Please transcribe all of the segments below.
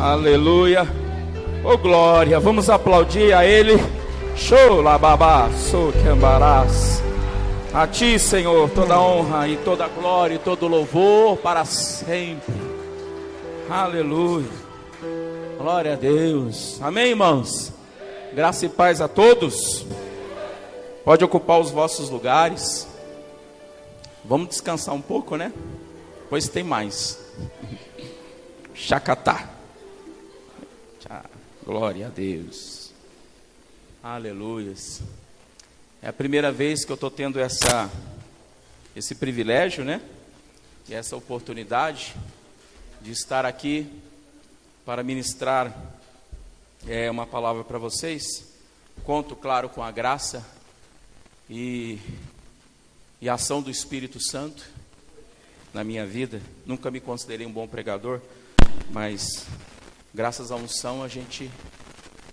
Aleluia. Oh glória, vamos aplaudir a Ele. Show lababá, sou que ambarás. A Ti, Senhor, toda honra e toda glória e todo louvor para sempre. Aleluia. Glória a Deus. Amém, irmãos? Graça e paz a todos. Pode ocupar os vossos lugares. Vamos descansar um pouco, né? Pois tem mais. Chacatá. Glória a Deus. Aleluias. É a primeira vez que eu estou tendo esse privilégio, né? E essa oportunidade de estar aqui para ministrar uma palavra para vocês. Conto, claro, com a graça e a ação do Espírito Santo na minha vida. Nunca me considerei um bom pregador, mas graças à unção a gente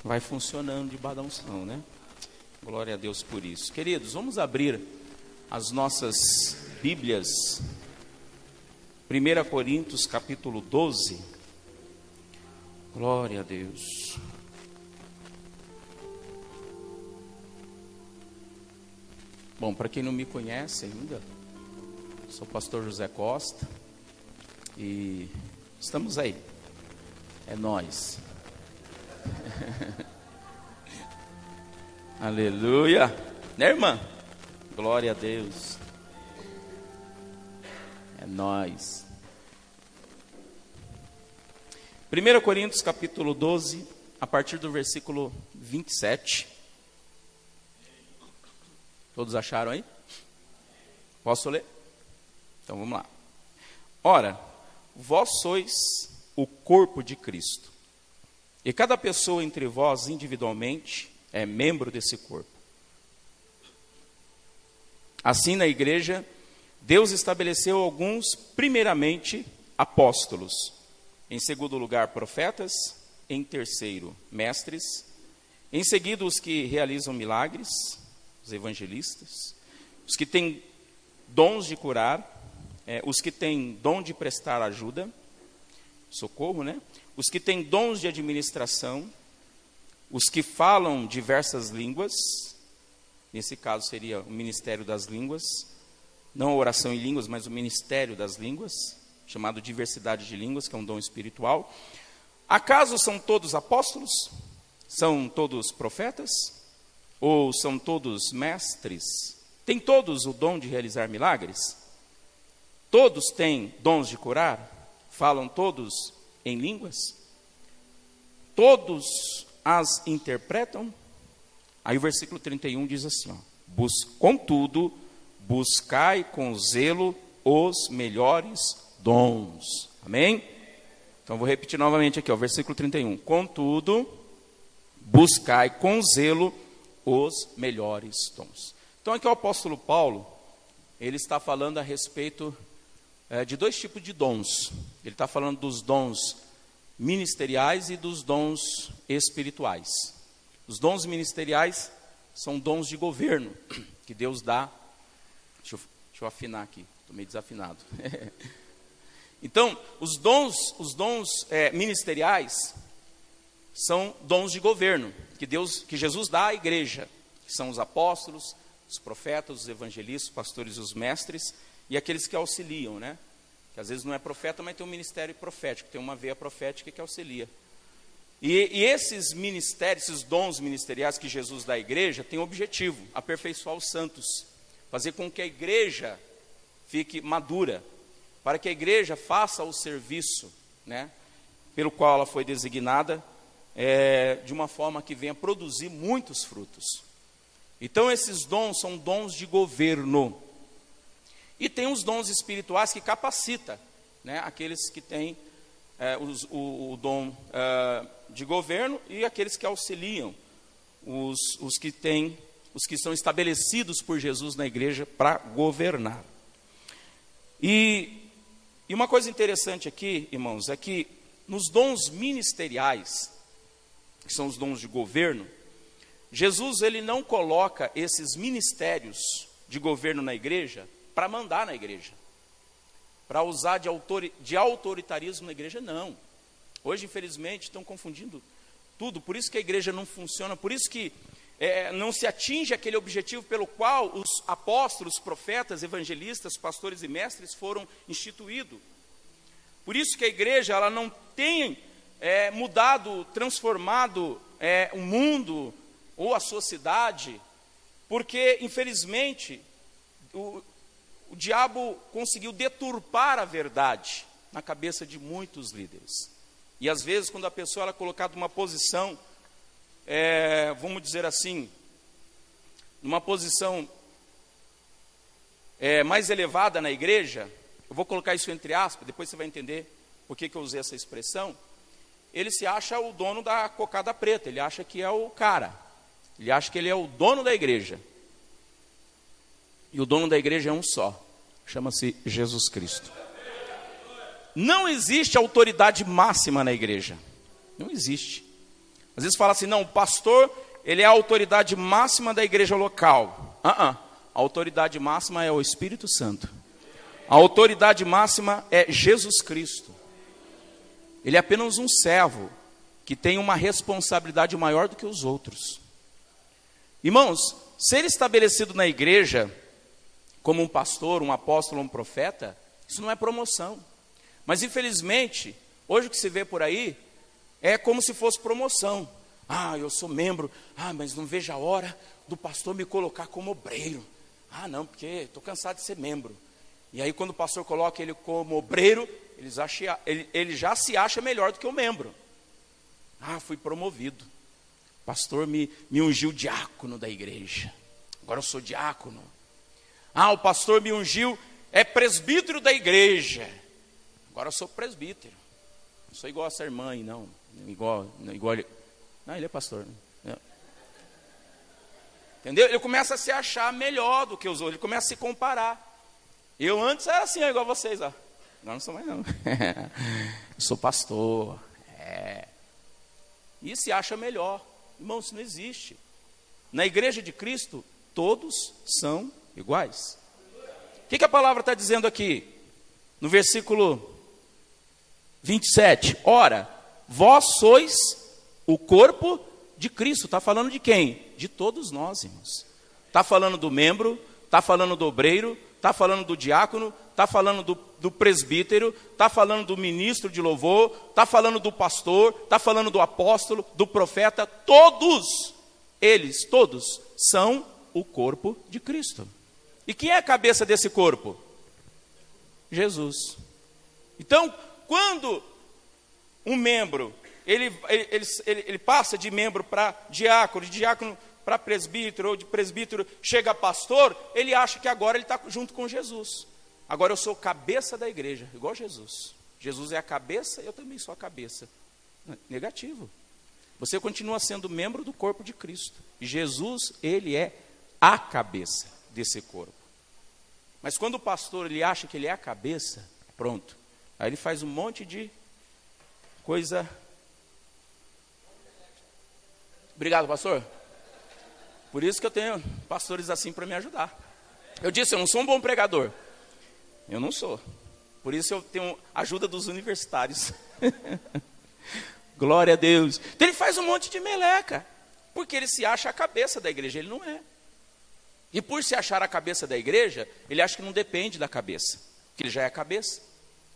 vai funcionando debaixo da unção, né? Glória a Deus por isso. Queridos, vamos abrir as nossas Bíblias. 1 Coríntios capítulo 12. Glória a Deus. Bom, para quem não me conhece ainda, sou o pastor José Costa e estamos aí. É nós. Aleluia. Né, irmã? Glória a Deus. É nós. 1 Coríntios capítulo 12, a partir do versículo 27. Todos acharam aí? Posso ler? Então vamos lá. Ora, vós sois o corpo de Cristo, e cada pessoa entre vós individualmente é membro desse corpo. Assim, na igreja, Deus estabeleceu alguns, primeiramente, apóstolos, em segundo lugar, profetas, em terceiro, mestres, em seguida, os que realizam milagres, os evangelistas, os que têm dons de curar, os que têm dom de prestar ajuda, socorro, né? Os que têm dons de administração, os que falam diversas línguas, nesse caso seria o ministério das línguas, não a oração em línguas, mas o ministério das línguas, chamado diversidade de línguas, que é um dom espiritual. Acaso são todos apóstolos? São todos profetas? Ou são todos mestres? Têm todos o dom de realizar milagres? Todos têm dons de curar? Falam todos em línguas? Todos as interpretam? Aí o versículo 31 diz assim, ó, contudo, buscai com zelo os melhores dons. Amém? Então vou repetir novamente aqui, ó, versículo 31. Contudo, buscai com zelo os melhores dons. Então aqui o apóstolo Paulo, ele está falando a respeito de dois tipos de dons. Ele está falando dos dons ministeriais e dos dons espirituais. Os dons ministeriais são dons de governo, que Deus dá. Deixa eu afinar aqui, estou meio desafinado. Então, os dons ministeriais são dons de governo, que Jesus dá à igreja, que são os apóstolos, os profetas, os evangelistas, os pastores e os mestres, e aqueles que auxiliam, né? Que às vezes não é profeta, mas tem um ministério profético, tem uma veia profética que auxilia. E esses ministérios, esses dons ministeriais que Jesus dá à igreja, têm o objetivo, aperfeiçoar os santos, fazer com que a igreja fique madura, para que a igreja faça o serviço, né, pelo qual ela foi designada, de uma forma que venha produzir muitos frutos. Então esses dons são dons de governo. E tem os dons espirituais que capacita, né, aqueles que têm o dom de governo e aqueles que auxiliam, os que são estabelecidos por Jesus na igreja para governar. E uma coisa interessante aqui, irmãos, é que nos dons ministeriais, que são os dons de governo, Jesus ele não coloca esses ministérios de governo na igreja para mandar na igreja, para usar de autoritarismo na igreja, não. Hoje, infelizmente, estão confundindo tudo, por isso que a igreja não funciona, por isso que não se atinge aquele objetivo pelo qual os apóstolos, profetas, evangelistas, pastores e mestres foram instituídos. Por isso que a igreja ela não tem mudado, transformado o mundo ou a sociedade, porque, infelizmente, o diabo conseguiu deturpar a verdade na cabeça de muitos líderes. E às vezes, quando a pessoa ela é colocada numa posição, vamos dizer assim, numa posição mais elevada na igreja, eu vou colocar isso entre aspas, depois você vai entender por que eu usei essa expressão. Ele se acha o dono da cocada preta, ele acha que é o cara, ele acha que ele é o dono da igreja. E o dono da igreja é um só, chama-se Jesus Cristo. Não existe autoridade máxima na igreja, não existe. Às vezes fala assim, não, o pastor, ele é a autoridade máxima da igreja local. A autoridade máxima é o Espírito Santo. A autoridade máxima é Jesus Cristo. Ele é apenas um servo que tem uma responsabilidade maior do que os outros. Irmãos, ser estabelecido na igreja como um pastor, um apóstolo, um profeta, isso não é promoção. Mas infelizmente, hoje o que se vê por aí é como se fosse promoção. Eu sou membro, mas não vejo a hora do pastor me colocar como obreiro. Não, porque estou cansado de ser membro. E aí quando o pastor coloca ele como obreiro, ele já se acha melhor do que o membro. Fui promovido. O pastor me ungiu diácono da igreja. Agora eu sou diácono. O pastor me ungiu, é presbítero da igreja. Agora eu sou presbítero. Não sou igual a essa irmã aí, não. Igual ele. Não, ele é pastor. Né? Entendeu? Ele começa a se achar melhor do que os outros. Ele começa a se comparar. Eu antes era assim, igual vocês. Agora não sou mais não. Eu sou pastor. E se acha melhor. Irmão, isso não existe. Na igreja de Cristo, todos são iguais. O que a palavra está dizendo aqui? No versículo 27. Ora, vós sois o corpo de Cristo. Está falando de quem? De todos nós, irmãos. Está falando do membro, está falando do obreiro, está falando do diácono, está falando do presbítero, está falando do ministro de louvor, está falando do pastor, está falando do apóstolo, do profeta. Todos eles, todos, são o corpo de Cristo. E quem é a cabeça desse corpo? Jesus. Então, quando um membro, ele passa de membro para diácono, de diácono para presbítero, ou de presbítero chega a pastor, ele acha que agora ele está junto com Jesus. Agora eu sou cabeça da igreja, igual Jesus. Jesus é a cabeça, eu também sou a cabeça. Negativo. Você continua sendo membro do corpo de Cristo. E Jesus, ele é a cabeça desse corpo. Mas quando o pastor ele acha que ele é a cabeça, pronto. Aí ele faz um monte de coisa. Obrigado, pastor. Por isso que eu tenho pastores assim para me ajudar. Eu disse, eu não sou um bom pregador. Eu não sou. Por isso eu tenho ajuda dos universitários. Glória a Deus. Então ele faz um monte de meleca. Porque ele se acha a cabeça da igreja. Ele não é. E por se achar a cabeça da igreja, ele acha que não depende da cabeça. Porque ele já é a cabeça.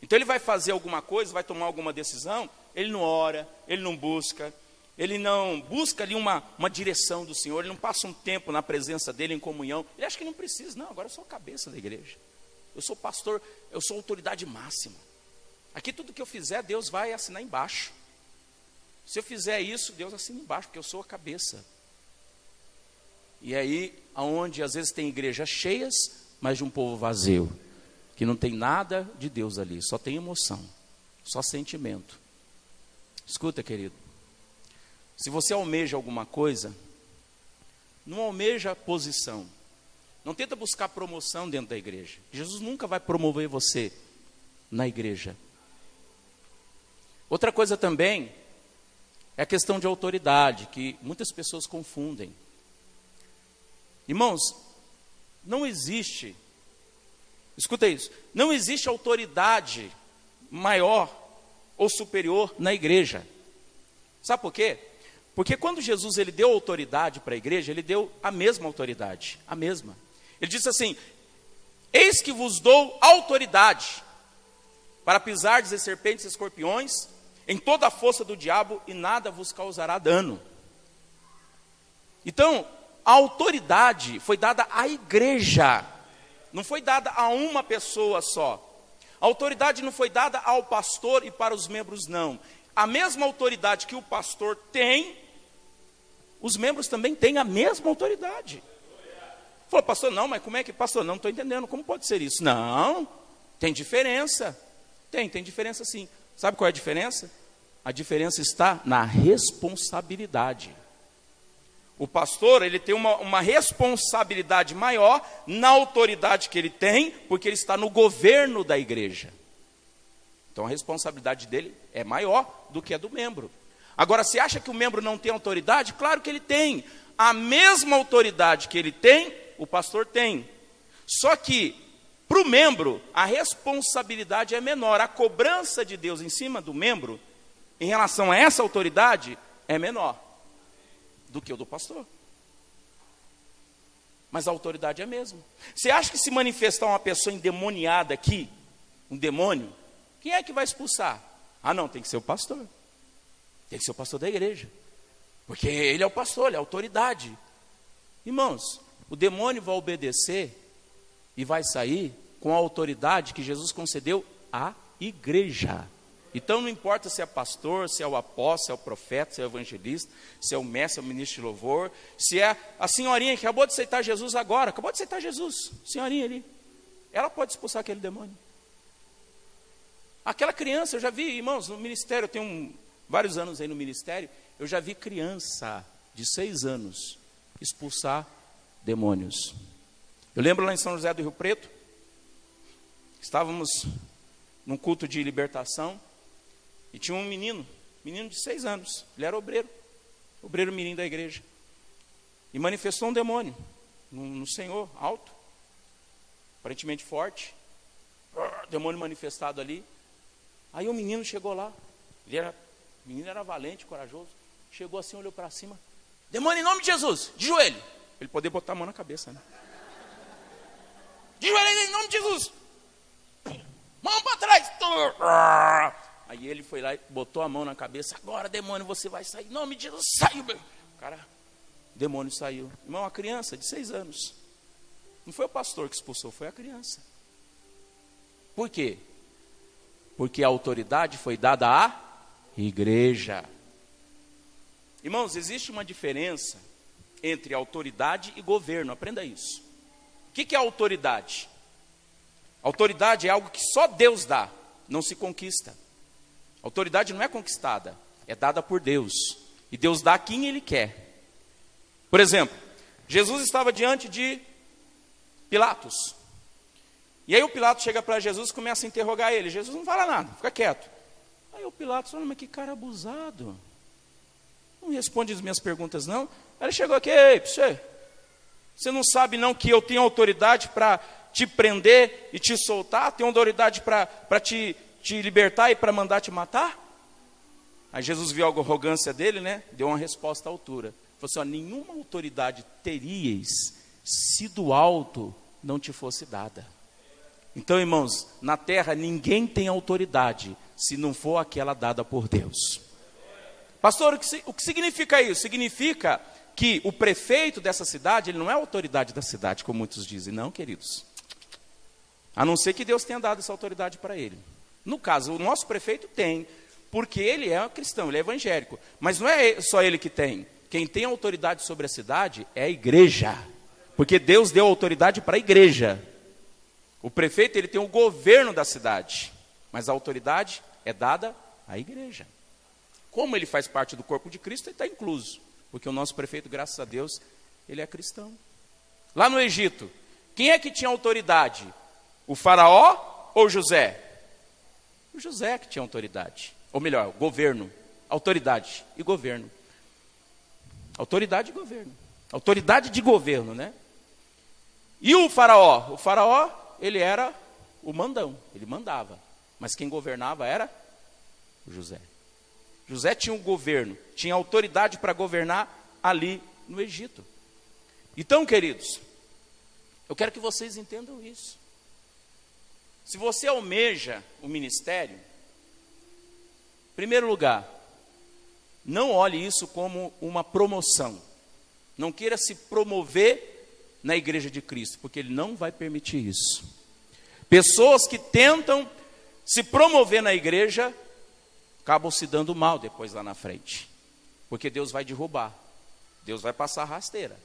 Então ele vai fazer alguma coisa, vai tomar alguma decisão, ele não ora, ele não busca. Ele não busca ali uma direção do Senhor, ele não passa um tempo na presença dele, em comunhão. Ele acha que não precisa, não, agora eu sou a cabeça da igreja. Eu sou pastor, eu sou autoridade máxima. Aqui tudo que eu fizer, Deus vai assinar embaixo. Se eu fizer isso, Deus assina embaixo, porque eu sou a cabeça. E aí, aonde às vezes tem igrejas cheias, mas de um povo vazio, que não tem nada de Deus ali, só tem emoção, só sentimento. Escuta, querido. Se você almeja alguma coisa, não almeja posição. Não tenta buscar promoção dentro da igreja. Jesus nunca vai promover você na igreja. Outra coisa também é a questão de autoridade, que muitas pessoas confundem. Irmãos, não existe, escuta isso, não existe autoridade maior ou superior na igreja. Sabe por quê? Porque quando Jesus ele deu autoridade para a igreja, ele deu a mesma autoridade, a mesma. Ele disse assim: eis que vos dou autoridade para pisardes em serpentes e escorpiões, em toda a força do diabo, e nada vos causará dano. Então, a autoridade foi dada à igreja, não foi dada a uma pessoa só. A autoridade não foi dada ao pastor e para os membros, não. A mesma autoridade que o pastor tem, os membros também têm a mesma autoridade. Falou, pastor, não, mas como é que, pastor, não estou entendendo, como pode ser isso? Não, tem diferença. Tem diferença sim. Sabe qual é a diferença? A diferença está na responsabilidade. O pastor, ele tem uma responsabilidade maior na autoridade que ele tem, porque ele está no governo da igreja. Então a responsabilidade dele é maior do que a do membro. Agora, você acha que o membro não tem autoridade? Claro que ele tem. A mesma autoridade que ele tem, o pastor tem. Só que, para o membro, a responsabilidade é menor. A cobrança de Deus em cima do membro, em relação a essa autoridade, é menor do que o do pastor. Mas a autoridade é a mesma. Você acha que se manifestar uma pessoa endemoniada aqui, um demônio, quem é que vai expulsar? Ah não, tem que ser o pastor. Tem que ser o pastor da igreja. Porque ele é o pastor, ele é a autoridade. Irmãos, o demônio vai obedecer e vai sair com a autoridade que Jesus concedeu à igreja. Então não importa se é pastor, se é o apóstolo, se é o profeta, se é o evangelista, se é o mestre, se é o ministro de louvor, se é a senhorinha que acabou de aceitar Jesus agora, acabou de aceitar Jesus, senhorinha ali, ela pode expulsar aquele demônio. Aquela criança, eu já vi, irmãos, no ministério, eu tenho vários anos aí no ministério, eu já vi criança de 6 anos expulsar demônios. Eu lembro lá em São José do Rio Preto, estávamos num culto de libertação, e tinha um menino de 6 anos, ele era obreiro mirim da igreja, e manifestou um demônio no Senhor, alto, aparentemente forte, demônio manifestado ali. Aí o menino chegou lá, o menino era valente, corajoso, chegou assim, olhou para cima, demônio em nome de Jesus, de joelho, para ele poder botar a mão na cabeça, né? De joelho em nome de Jesus, mão para trás. Aí ele foi lá e botou a mão na cabeça, agora demônio você vai sair, em nome de Jesus, saiu. Cara, o demônio saiu. Irmão, uma criança de 6 anos, não foi o pastor que expulsou, foi a criança. Por quê? Porque a autoridade foi dada à igreja. Irmãos, existe uma diferença entre autoridade e governo, aprenda isso. O que é autoridade? Autoridade é algo que só Deus dá, não se conquista. Autoridade não é conquistada, é dada por Deus. E Deus dá a quem Ele quer. Por exemplo, Jesus estava diante de Pilatos. E aí o Pilatos chega para Jesus e começa a interrogar ele. Jesus não fala nada, fica quieto. Aí o Pilatos fala, mas que cara abusado. Não responde as minhas perguntas não. Aí ele chegou aqui, ei, você não sabe não que eu tenho autoridade para te prender e te soltar? Tenho autoridade para te libertar e para mandar te matar? Aí Jesus viu a arrogância dele, né? Deu uma resposta à altura. Falou assim, ó, nenhuma autoridade teríeis se do alto não te fosse dada. Então, irmãos, na terra ninguém tem autoridade se não for aquela dada por Deus. Pastor, o que significa isso? Significa que o prefeito dessa cidade, ele não é a autoridade da cidade, como muitos dizem. Não, queridos. A não ser que Deus tenha dado essa autoridade para ele. No caso, o nosso prefeito tem, porque ele é cristão, ele é evangélico. Mas não é só ele que tem. Quem tem autoridade sobre a cidade é a igreja. Porque Deus deu autoridade para a igreja. O prefeito, ele tem o governo da cidade. Mas a autoridade é dada à igreja. Como ele faz parte do corpo de Cristo, ele está incluso. Porque o nosso prefeito, graças a Deus, ele é cristão. Lá no Egito, quem é que tinha autoridade? O faraó ou José? O José que tinha autoridade. Ou melhor, governo. Autoridade e governo. Autoridade e governo. Autoridade de governo, né? E o faraó? O faraó, ele era o mandão. Ele mandava. Mas quem governava era José. José tinha um governo, tinha autoridade para governar ali no Egito. Então, queridos, eu quero que vocês entendam isso. Se você almeja o ministério, em primeiro lugar, não olhe isso como uma promoção. Não queira se promover na igreja de Cristo, porque Ele não vai permitir isso. Pessoas que tentam se promover na igreja, acabam se dando mal depois lá na frente. Porque Deus vai derrubar. Deus vai passar a rasteira.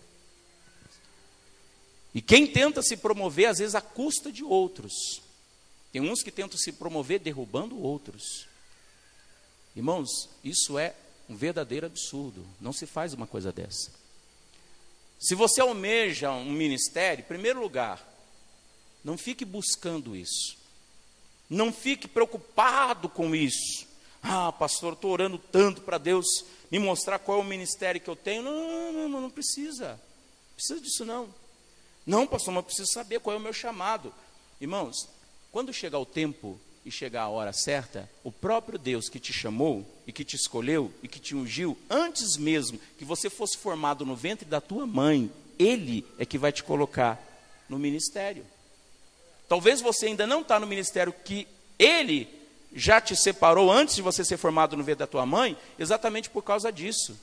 E quem tenta se promover, às vezes, à custa de outros. Tem uns que tentam se promover derrubando outros. Irmãos, isso é um verdadeiro absurdo. Não se faz uma coisa dessa. Se você almeja um ministério, em primeiro lugar, não fique buscando isso. Não fique preocupado com isso. Ah, pastor, estou orando tanto para Deus me mostrar qual é o ministério que eu tenho. Não precisa. Não precisa disso não. Não, pastor, mas eu preciso saber qual é o meu chamado. Irmãos, quando chegar o tempo e chegar a hora certa, o próprio Deus que te chamou e que te escolheu e que te ungiu, antes mesmo que você fosse formado no ventre da tua mãe, Ele é que vai te colocar no ministério. Talvez você ainda não está no ministério que Ele já te separou antes de você ser formado no ventre da tua mãe, exatamente por causa disso.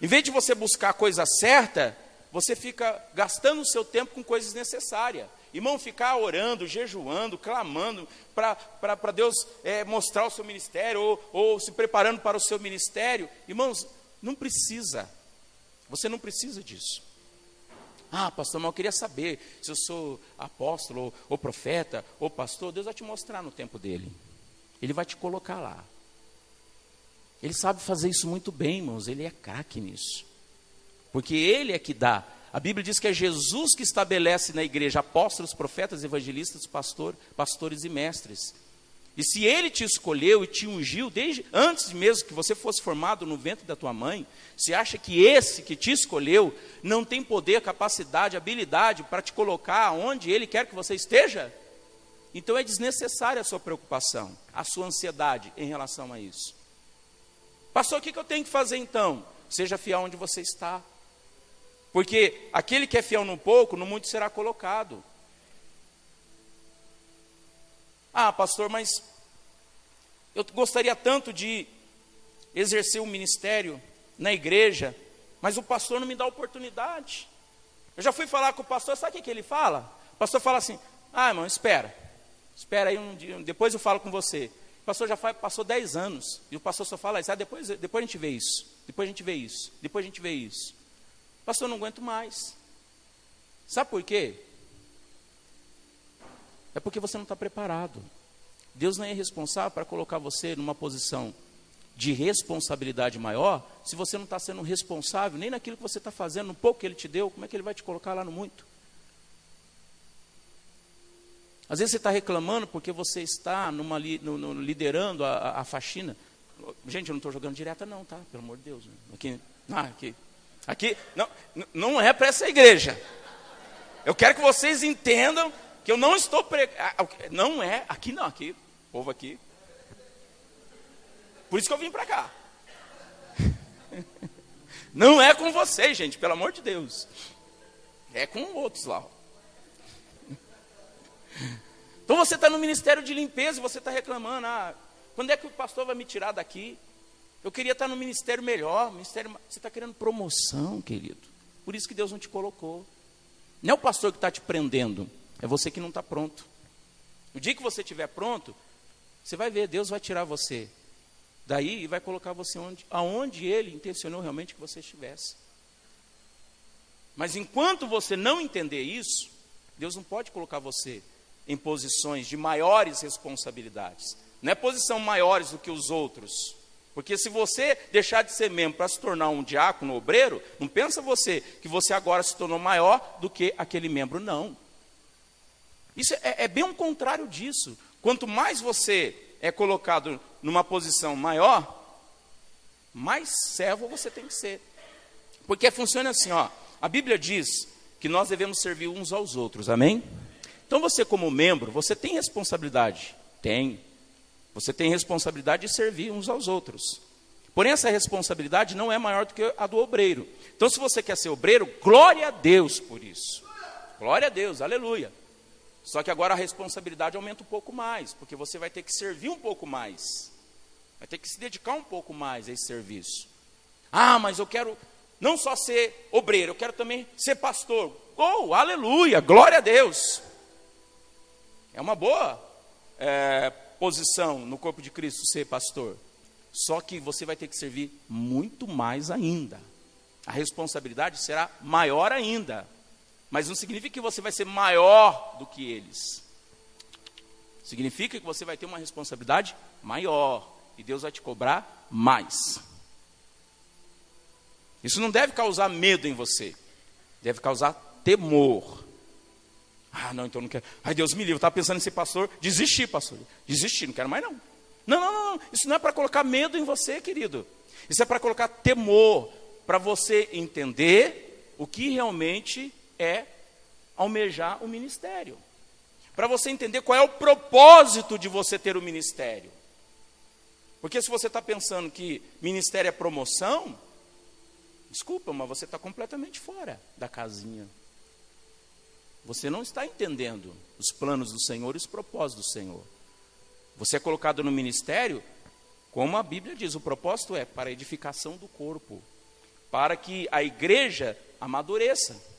Em vez de você buscar a coisa certa, você fica gastando o seu tempo com coisas necessárias. Irmão, ficar orando, jejuando, clamando para Deus mostrar o seu ministério, ou se preparando para o seu ministério. Irmãos, não precisa. Você não precisa disso. Ah, pastor, mas eu queria saber se eu sou apóstolo, ou profeta, ou pastor. Deus vai te mostrar no tempo dele. Ele vai te colocar lá. Ele sabe fazer isso muito bem, irmãos. Ele é craque nisso. Porque Ele é que dá. A Bíblia diz que é Jesus que estabelece na igreja apóstolos, profetas, evangelistas, pastores e mestres. E se Ele te escolheu e te ungiu, desde antes mesmo que você fosse formado no ventre da tua mãe, você acha que esse que te escolheu não tem poder, capacidade, habilidade para te colocar onde Ele quer que você esteja? Então é desnecessária a sua preocupação, a sua ansiedade em relação a isso. Pastor, o que eu tenho que fazer então? Seja fiel onde você está. Porque aquele que é fiel no pouco, no muito será colocado. Ah, pastor, mas eu gostaria tanto de exercer um ministério na igreja, mas o pastor não me dá oportunidade. Eu já fui falar com o pastor, sabe o que ele fala? O pastor fala assim, ah, irmão, espera aí um dia, depois eu falo com você. O pastor já passou 10 anos, e o pastor só fala isso, depois a gente vê isso, depois a gente vê isso, depois a gente vê isso. Pastor, eu não aguento mais. Sabe por quê? É porque você não está preparado. Deus não é responsável para colocar você numa posição de responsabilidade maior, se você não está sendo responsável nem naquilo que você está fazendo, no pouco que Ele te deu. Como é que Ele vai te colocar lá no muito? Às vezes você está reclamando porque você está liderando a faxina. Gente, eu não estou jogando direta não, tá? Pelo amor de Deus. Aqui não é para essa igreja. Eu quero que vocês entendam que eu não estou não é, aqui, povo aqui. Por isso que eu vim para cá. Não é com vocês, gente, pelo amor de Deus. É com outros lá. Então você está no ministério de limpeza e você está reclamando, quando é que o pastor vai me tirar daqui? Eu queria estar no ministério melhor. Você está querendo promoção, querido. Por isso que Deus não te colocou. Não é o pastor que está te prendendo, é você que não está pronto. O dia que você estiver pronto, você vai ver, Deus vai tirar você daí e vai colocar você aonde Ele intencionou realmente que você estivesse. Mas enquanto você não entender isso, Deus não pode colocar você em posições de maiores responsabilidades. Não é posição maiores do que os outros. Porque se você deixar de ser membro para se tornar um diácono, obreiro, não pensa você que você agora se tornou maior do que aquele membro, não. Isso é bem o contrário disso. Quanto mais você é colocado numa posição maior, mais servo você tem que ser. Porque funciona assim, a Bíblia diz que nós devemos servir uns aos outros, amém? Então você como membro, você tem responsabilidade? Tem. Você tem responsabilidade de servir uns aos outros. Porém, essa responsabilidade não é maior do que a do obreiro. Então, se você quer ser obreiro, glória a Deus por isso. Glória a Deus, aleluia. Só que agora a responsabilidade aumenta um pouco mais, porque você vai ter que servir um pouco mais. Vai ter que se dedicar um pouco mais a esse serviço. Ah, mas eu quero não só ser obreiro, eu quero também ser pastor. Oh, aleluia, glória a Deus. É uma boa posição no corpo de Cristo ser pastor. Só que você vai ter que servir muito mais ainda. A responsabilidade será maior ainda. Mas não significa que você vai ser maior do que eles. Significa que você vai ter uma responsabilidade maior. E Deus vai te cobrar mais. Isso não deve causar medo em você. Deve causar temor. Ah, não, então não quero. Ai, Deus me livre, eu estava pensando em ser pastor. Desisti, pastor. Desisti, não quero mais não. Não. Isso não é para colocar medo em você, querido. Isso é para colocar temor. Para você entender o que realmente é almejar o ministério. Para você entender qual é o propósito de você ter o ministério. Porque se você está pensando que ministério é promoção, desculpa, mas você está completamente fora da casinha. Você não está entendendo os planos do Senhor e os propósitos do Senhor. Você é colocado no ministério, como a Bíblia diz, o propósito é para a edificação do corpo, para que a igreja amadureça.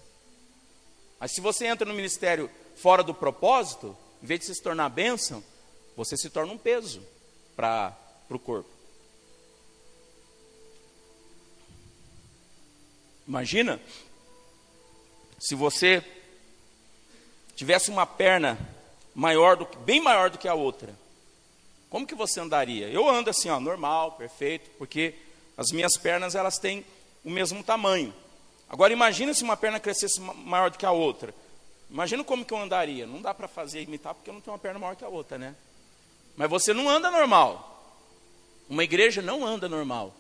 Mas se você entra no ministério fora do propósito, em vez de se tornar bênção, você se torna um peso para o corpo. Imagina se você tivesse uma perna bem maior do que a outra. Como que você andaria? Eu ando assim, ó, normal, perfeito, porque as minhas pernas elas têm o mesmo tamanho. Agora imagina se uma perna crescesse maior do que a outra. Imagina como que eu andaria. Não dá para imitar porque eu não tenho uma perna maior que a outra, né? Mas você não anda normal. Uma igreja não anda normal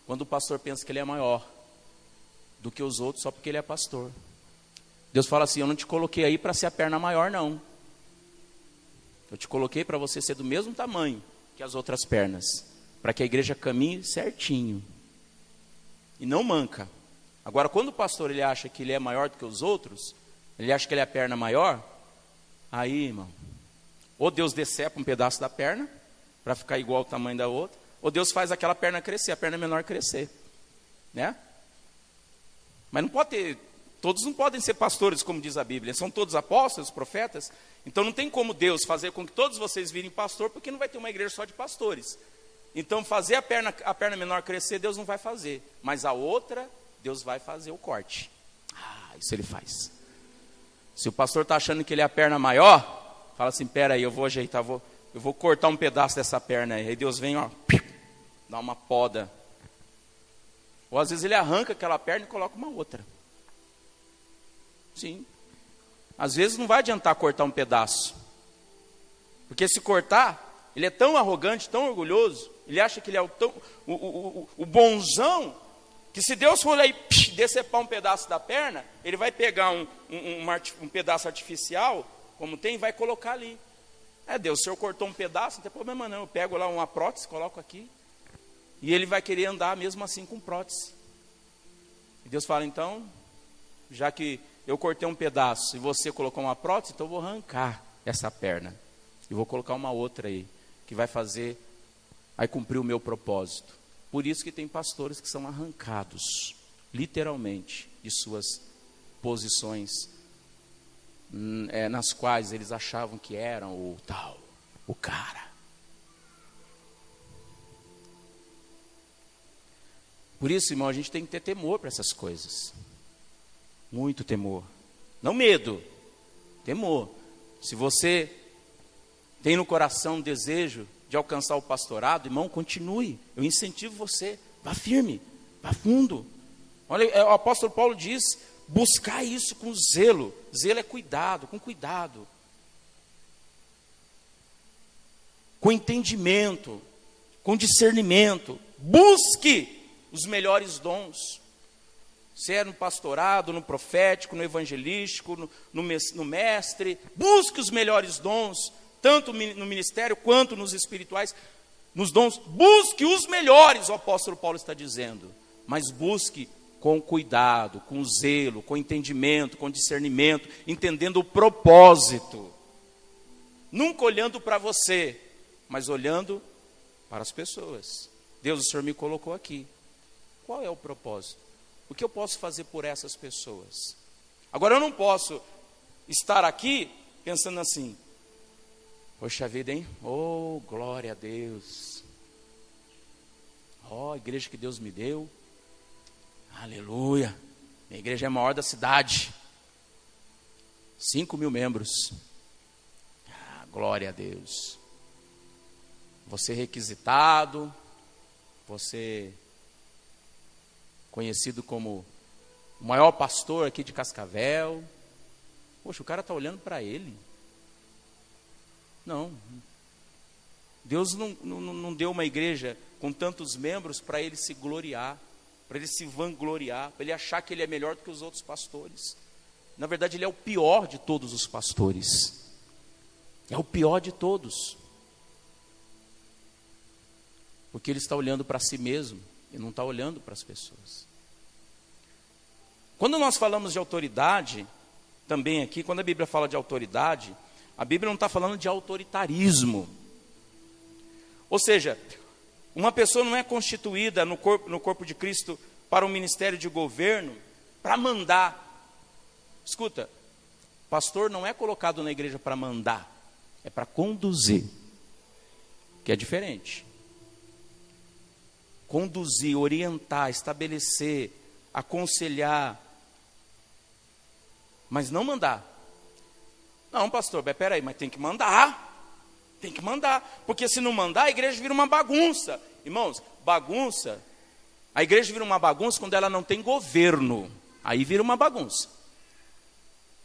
quando o pastor pensa que ele é maior do que os outros só porque ele é pastor. Deus fala assim, eu não te coloquei aí para ser a perna maior, não. Eu te coloquei para você ser do mesmo tamanho que as outras pernas, para que a igreja caminhe certinho e não manca. Agora, quando o pastor ele acha que ele é maior do que os outros, ele acha que ele é a perna maior, aí, irmão, ou Deus decepa um pedaço da perna para ficar igual ao tamanho da outra, ou Deus faz aquela perna crescer, a perna menor crescer, né? Mas não pode ter, todos não podem ser pastores, como diz a Bíblia, são todos apóstolos, profetas, então não tem como Deus fazer com que todos vocês virem pastor, porque não vai ter uma igreja só de pastores. Então fazer a perna menor crescer, Deus não vai fazer, mas a outra, Deus vai fazer o corte. Isso ele faz. Se o pastor está achando que ele é a perna maior, fala assim, pera aí, eu vou ajeitar, eu vou cortar um pedaço dessa perna aí. Aí Deus vem, ó, dá uma poda. Ou às vezes ele arranca aquela perna e coloca uma outra. Sim. Às vezes não vai adiantar cortar um pedaço. Porque se cortar, ele é tão arrogante, tão orgulhoso, ele acha que ele é o bonzão, que se Deus for lá e decepar um pedaço da perna, ele vai pegar um pedaço artificial, como tem, e vai colocar ali. Deus, o senhor cortou um pedaço, não tem problema não, eu pego lá uma prótese, coloco aqui, e ele vai querer andar mesmo assim com prótese. E Deus fala, então, já que eu cortei um pedaço e você colocou uma prótese, então eu vou arrancar essa perna, e vou colocar uma outra aí, que vai cumprir o meu propósito. Por isso que tem pastores que são arrancados, literalmente, de suas posições nas quais eles achavam que eram o cara. Por isso, irmão, a gente tem que ter temor para essas coisas. Muito temor. Não medo, temor. Se você tem no coração um desejo de alcançar o pastorado, irmão, continue. Eu incentivo você. Vá firme, vá fundo. Olha, o apóstolo Paulo diz, buscar isso com zelo. Zelo é cuidado, com cuidado. Com entendimento, com discernimento. Busque os melhores dons. Se é no pastorado, no profético, no evangelístico, no mestre, busque os melhores dons, tanto no ministério quanto nos espirituais, nos dons. Busque os melhores, o apóstolo Paulo está dizendo, mas busque com cuidado, com zelo, com entendimento, com discernimento, entendendo o propósito. Nunca olhando para você, mas olhando para as pessoas. Deus, o Senhor me colocou aqui. Qual é o propósito? O que eu posso fazer por essas pessoas? Agora eu não posso estar aqui pensando assim, poxa vida, hein? Oh, glória a Deus. Oh, a igreja que Deus me deu. Aleluia. Minha igreja é a maior da cidade. 5.000 membros. Glória a Deus. Você requisitado, você conhecido como o maior pastor aqui de Cascavel. Poxa, o cara está olhando para ele. Não. Deus não deu uma igreja com tantos membros para ele se gloriar, para ele se vangloriar, para ele achar que ele é melhor do que os outros pastores. Na verdade, ele é o pior de todos os pastores. É o pior de todos. Porque ele está olhando para si mesmo e não está olhando para as pessoas. Quando nós falamos de autoridade, também aqui, quando a Bíblia fala de autoridade, a Bíblia não está falando de autoritarismo. Ou seja, uma pessoa não é constituída no corpo de Cristo para um ministério de governo, para mandar. Escuta, pastor não é colocado na igreja para mandar, é para conduzir, que é diferente. Conduzir, orientar, estabelecer, aconselhar, mas não mandar. Não, pastor, peraí, mas tem que mandar. Tem que mandar, porque se não mandar, a igreja vira uma bagunça. Irmãos, bagunça, a igreja vira uma bagunça quando ela não tem governo. Aí vira uma bagunça.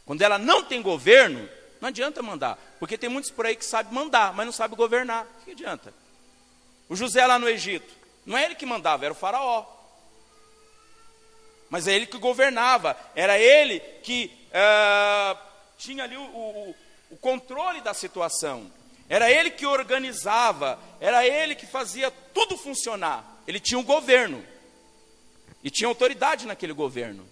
Quando ela não tem governo, não adianta mandar. Porque tem muitos por aí que sabem mandar, mas não sabem governar. O que adianta? O José lá no Egito, não é ele que mandava, era o faraó. Mas é ele que governava, era ele que tinha ali o controle da situação. Era ele que organizava, era ele que fazia tudo funcionar. Ele tinha um governo, e tinha autoridade naquele governo.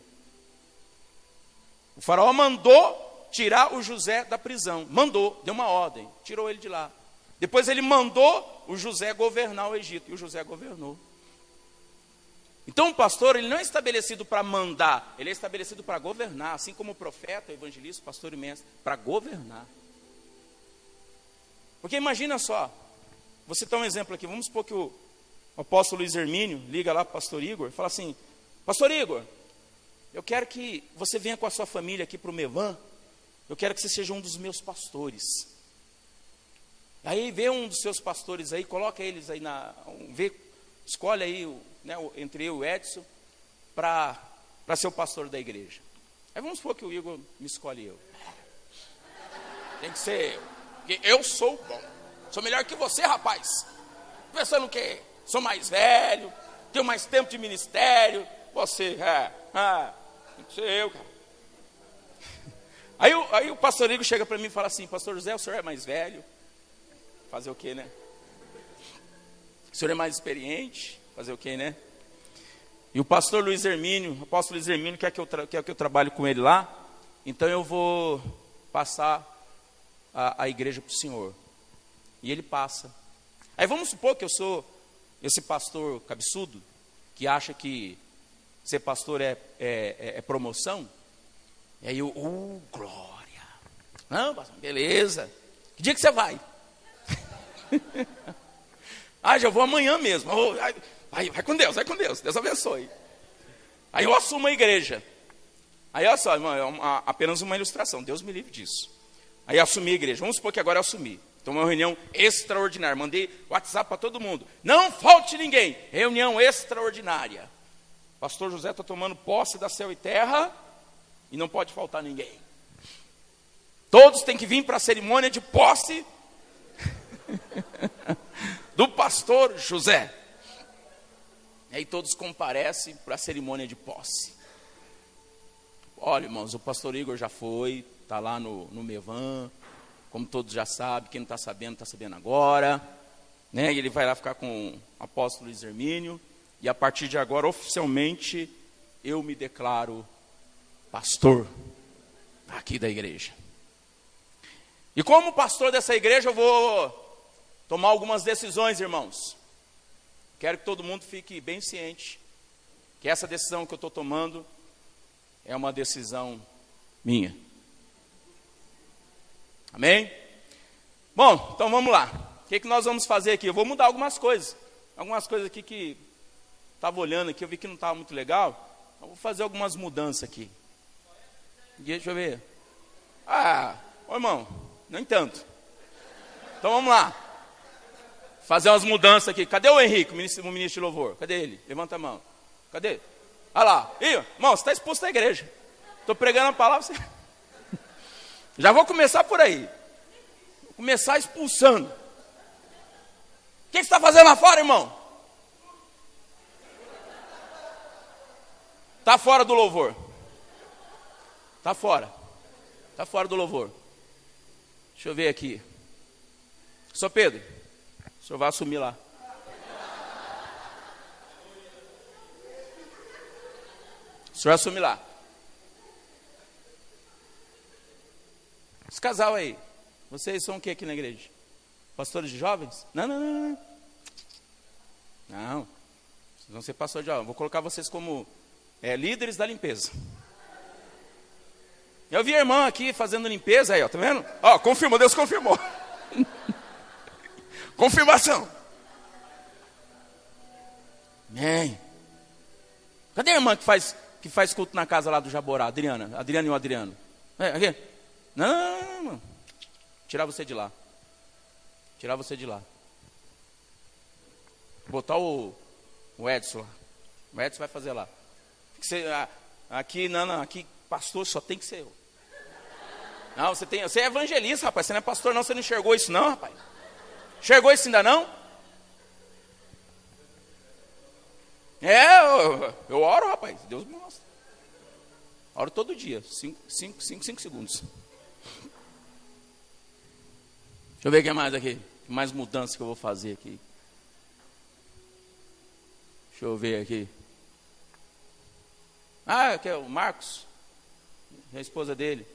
O faraó mandou tirar o José da prisão, mandou, deu uma ordem, tirou ele de lá. Depois ele mandou o José governar o Egito, e o José governou. Então o pastor, ele não é estabelecido para mandar, ele é estabelecido para governar, assim como o profeta, o evangelista, o pastor e mestre, para governar. Porque imagina só, vou citar um exemplo aqui, vamos supor que o apóstolo Luiz Hermínio liga lá para o pastor Igor e fala assim, pastor Igor, eu quero que você venha com a sua família aqui para o Mevan, eu quero que você seja um dos meus pastores. Aí vê um dos seus pastores aí, coloca eles aí escolhe aí, entre eu e o Edson, para ser o pastor da igreja. Aí vamos supor que o Igor me escolhe eu. Tem que ser eu, porque eu sou bom. Sou melhor que você, rapaz. Pensando que sou mais velho, tenho mais tempo de ministério. Você, tem que ser eu, cara. Aí o pastor Igor chega para mim e fala assim, pastor José, o senhor é mais velho. Fazer o quê, né? O senhor é mais experiente. Fazer o quê, né? E o pastor Luiz Hermínio, o apóstolo Luiz Hermínio quer que eu trabalhe com ele lá. Então eu vou passar a igreja para o senhor. E ele passa. Aí vamos supor que eu sou esse pastor cabeçudo, que acha que ser pastor é promoção. E aí eu, glória. Não, pastor, beleza. Que dia que você vai? Já vou amanhã mesmo. Vai com Deus, vai com Deus. Deus abençoe. Aí eu assumo a igreja. Aí olha só, irmão, é apenas uma ilustração. Deus me livre disso. Aí eu assumi a igreja. Vamos supor que agora eu assumi. Então uma reunião extraordinária. Mandei WhatsApp para todo mundo. Não falte ninguém. Reunião extraordinária. Pastor José está tomando posse da céu e terra. E não pode faltar ninguém. Todos têm que vir para a cerimônia de posse do pastor José. E aí todos comparecem para a cerimônia de posse. Olha, irmãos, o pastor Igor já foi, está lá no Mevan. como todos já sabem, quem não está sabendo agora, né? E ele vai lá ficar com o apóstolo Luiz Hermínio, e a partir de agora, oficialmente, eu me declaro pastor aqui da igreja. E como pastor dessa igreja, eu vou tomar algumas decisões, irmãos. Quero que todo mundo fique bem ciente que essa decisão que eu estou tomando é uma decisão minha. Amém? Bom, então vamos lá. O que nós vamos fazer aqui? Eu vou mudar algumas coisas. Algumas coisas aqui que estava olhando aqui, eu vi que não estava muito legal. Eu vou fazer algumas mudanças aqui. Deixa eu ver. Ô irmão, nem tanto. Então vamos lá. Fazer umas mudanças aqui. Cadê o Henrique, o ministro de louvor? Cadê ele? Levanta a mão. Cadê? Olha lá. Ih, irmão, você está expulso da igreja. Estou pregando a palavra. Você... Já vou começar por aí. Vou começar expulsando. O que você está fazendo lá fora, irmão? Está fora do louvor. Está fora. Está fora do louvor. Deixa eu ver aqui. Sr. Pedro, o senhor vai assumir lá. O senhor vai assumir lá. Esse casal aí, vocês são o que aqui na igreja? Pastores de jovens? Não. Não, vocês vão ser pastores de jovens. Vou colocar vocês como líderes da limpeza. Eu vi a irmã aqui fazendo limpeza aí, ó, tá vendo? Ó, confirmou, Deus confirmou. Confirmação. Amém. Cadê a irmã que faz culto na casa lá do Jaborá? Adriana e o Adriano. Aqui. Não. Tirar você de lá. Botar o Edson lá. O Edson vai fazer lá. Aqui, não, aqui pastor só tem que ser eu. Não, você é evangelista, rapaz. Você não é pastor não, você não enxergou isso não, rapaz. Enxergou isso ainda não? Eu oro, rapaz. Deus me mostra. Oro todo dia. 5 segundos. Deixa eu ver o que mais aqui. Que mais mudança que eu vou fazer aqui. Deixa eu ver aqui. Que é o Marcos. A esposa dele.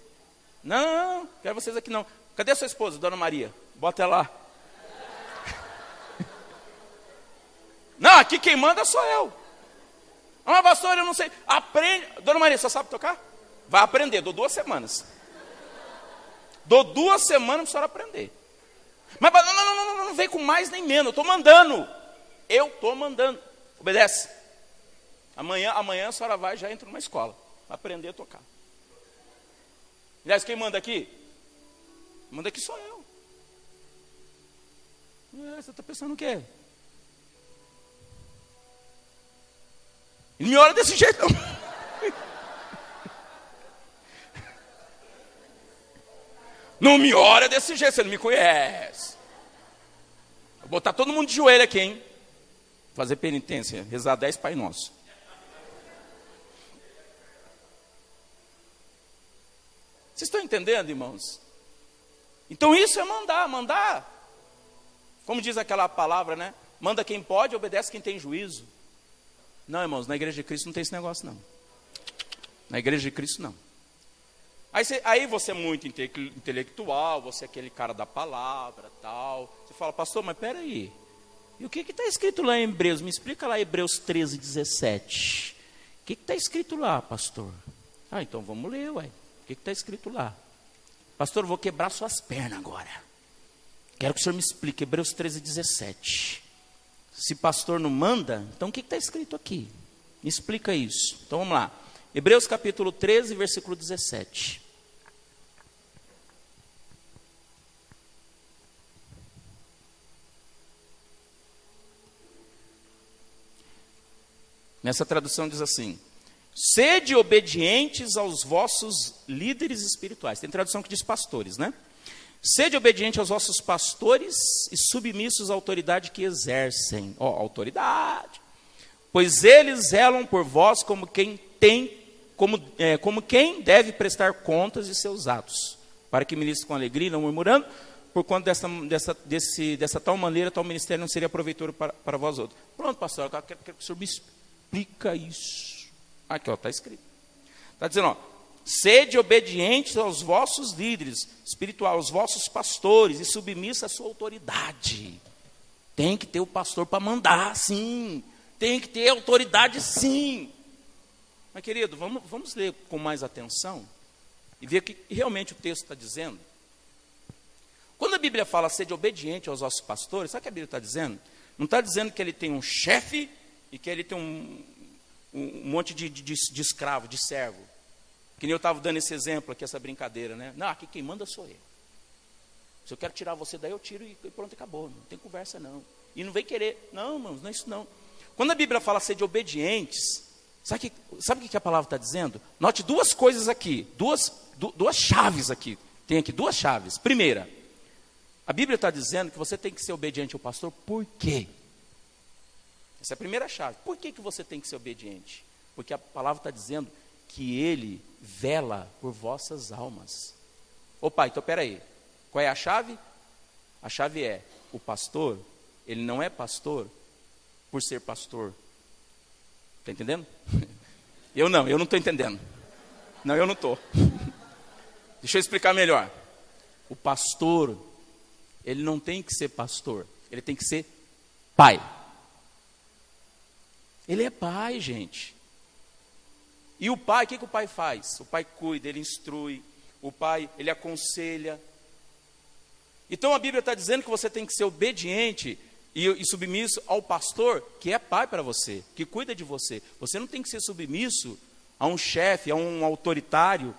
Não, quero vocês aqui não. Cadê a sua esposa, Dona Maria? Bota ela lá. Não, aqui quem manda sou eu. Mas pastor, eu não sei. Aprende. Dona Maria, você sabe tocar? Vai aprender, dou 2 semanas. Dou 2 semanas para a senhora aprender. Mas não vem com mais nem menos. Eu estou mandando. Obedece. Amanhã a senhora vai, já entra numa escola. Vai aprender a tocar. Aliás, quem manda aqui? Manda aqui sou eu. Você está pensando o quê? Ele me olha desse jeito não. Não me olha desse jeito, você não me conhece. Vou botar todo mundo de joelho aqui, hein? Fazer penitência, rezar 10 Pai Nosso. Vocês estão entendendo, irmãos? Então isso é mandar. Como diz aquela palavra, né? Manda quem pode, obedece quem tem juízo. Não, irmãos, na igreja de Cristo não tem esse negócio, não. Na igreja de Cristo, não. Aí você é muito intelectual, você é aquele cara da palavra, tal. Você fala, pastor, mas peraí. E o que está escrito lá em Hebreus? Me explica lá Hebreus 13, 17. O que está escrito lá, pastor? Então vamos ler, ué. O que está escrito lá? Pastor, eu vou quebrar suas pernas agora. Quero que o senhor me explique, Hebreus 13, 17. Se pastor não manda, então o que está escrito aqui? Me explica isso. Então vamos lá. Hebreus capítulo 13, versículo 17. Nessa tradução diz assim: sede obedientes aos vossos líderes espirituais. Tem tradução que diz pastores, né? Sede obediente aos vossos pastores e submissos à autoridade que exercem. Autoridade. Pois eles zelam por vós como quem deve prestar contas de seus atos, para que ministre com alegria, não murmurando, por quanto dessa tal maneira, tal ministério não seria proveitoso para vós outros. Pronto, pastor, eu quero que o senhor me explica isso. Aqui, está escrito. Está dizendo, ó, sede obedientes aos vossos líderes espirituais, aos vossos pastores, e submissa à sua autoridade. Tem que ter o pastor para mandar, sim. Tem que ter autoridade, sim. Mas, querido, vamos ler com mais atenção e ver o que realmente o texto está dizendo. Quando a Bíblia fala sede obediente aos vossos pastores, sabe o que a Bíblia está dizendo? Não está dizendo que ele tem um chefe e que ele tem um monte de escravo, de servo. Que nem eu estava dando esse exemplo aqui, essa brincadeira, né? Não, aqui quem manda sou eu. Se eu quero tirar você daí, eu tiro e pronto, acabou. Não tem conversa, não. E não vem querer. Não, irmãos, não é isso não. Quando a Bíblia fala ser de obedientes, sabe o que a palavra está dizendo? Note duas coisas aqui, duas chaves aqui. Tem aqui duas chaves. Primeira, a Bíblia está dizendo que você tem que ser obediente ao pastor, por quê? Essa é a primeira chave. Por que você tem que ser obediente? Porque a palavra está dizendo que ele vela por vossas almas. Ô pai, então peraí, qual é a chave? A chave é, o pastor, ele não é pastor por ser pastor. Está entendendo? Eu não estou entendendo. Não, eu não estou. Deixa eu explicar melhor. O pastor, ele não tem que ser pastor, ele tem que ser pai. Ele é pai, gente. E o pai, o que o pai faz? O pai cuida, ele instrui, o pai, ele aconselha. Então a Bíblia está dizendo que você tem que ser obediente e submisso ao pastor, que é pai para você, que cuida de você. Você não tem que ser submisso a um chefe, a um autoritário,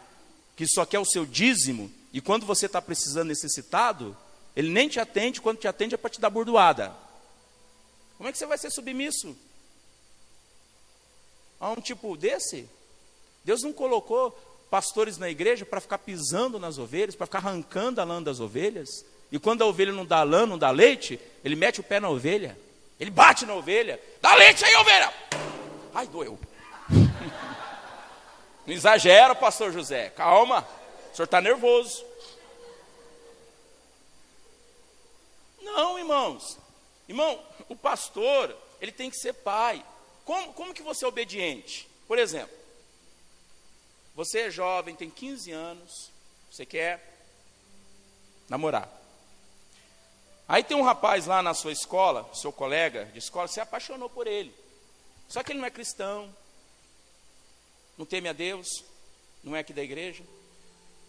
que só quer o seu dízimo, e quando você está precisando, necessitado, ele nem te atende, quando te atende é para te dar burdoada. Como é que você vai ser submisso a um tipo desse? Deus não colocou pastores na igreja para ficar pisando nas ovelhas, para ficar arrancando a lã das ovelhas. E quando a ovelha não dá lã, não dá leite, ele mete o pé na ovelha, ele bate na ovelha, dá leite aí, ovelha! Ai, doeu. Não exagera, pastor José, calma, o senhor está nervoso. Não, irmãos, o pastor, ele tem que ser pai. Como que você é obediente? Por exemplo, você é jovem, tem 15 anos, você quer namorar. Aí tem um rapaz lá na sua escola, seu colega de escola, você apaixonou por ele. Só que ele não é cristão, não teme a Deus, não é aqui da igreja.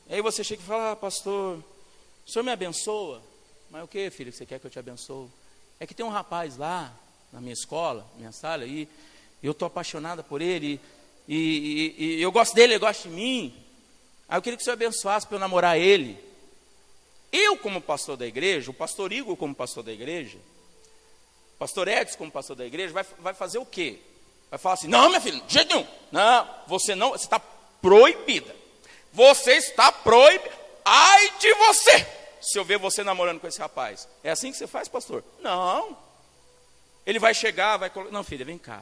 Aí você chega e fala, pastor, o senhor me abençoa? Mas o que, filho, que você quer que eu te abençoe? É que tem um rapaz lá, na minha escola, minha sala, e eu estou apaixonada por ele, e eu gosto dele, ele gosta de mim. Aí eu queria que o senhor abençoasse para eu namorar ele. Eu, como pastor da igreja, o pastor Igor, como pastor da igreja, o pastor Edson, como pastor da igreja, vai fazer o quê? Vai falar assim, não, minha filha, de jeito nenhum. Não, você está proibida. Você está proibida. Ai de você, se eu ver você namorando com esse rapaz. É assim que você faz, pastor? Não. Ele vai chegar, vai colocar, não, filha, vem cá.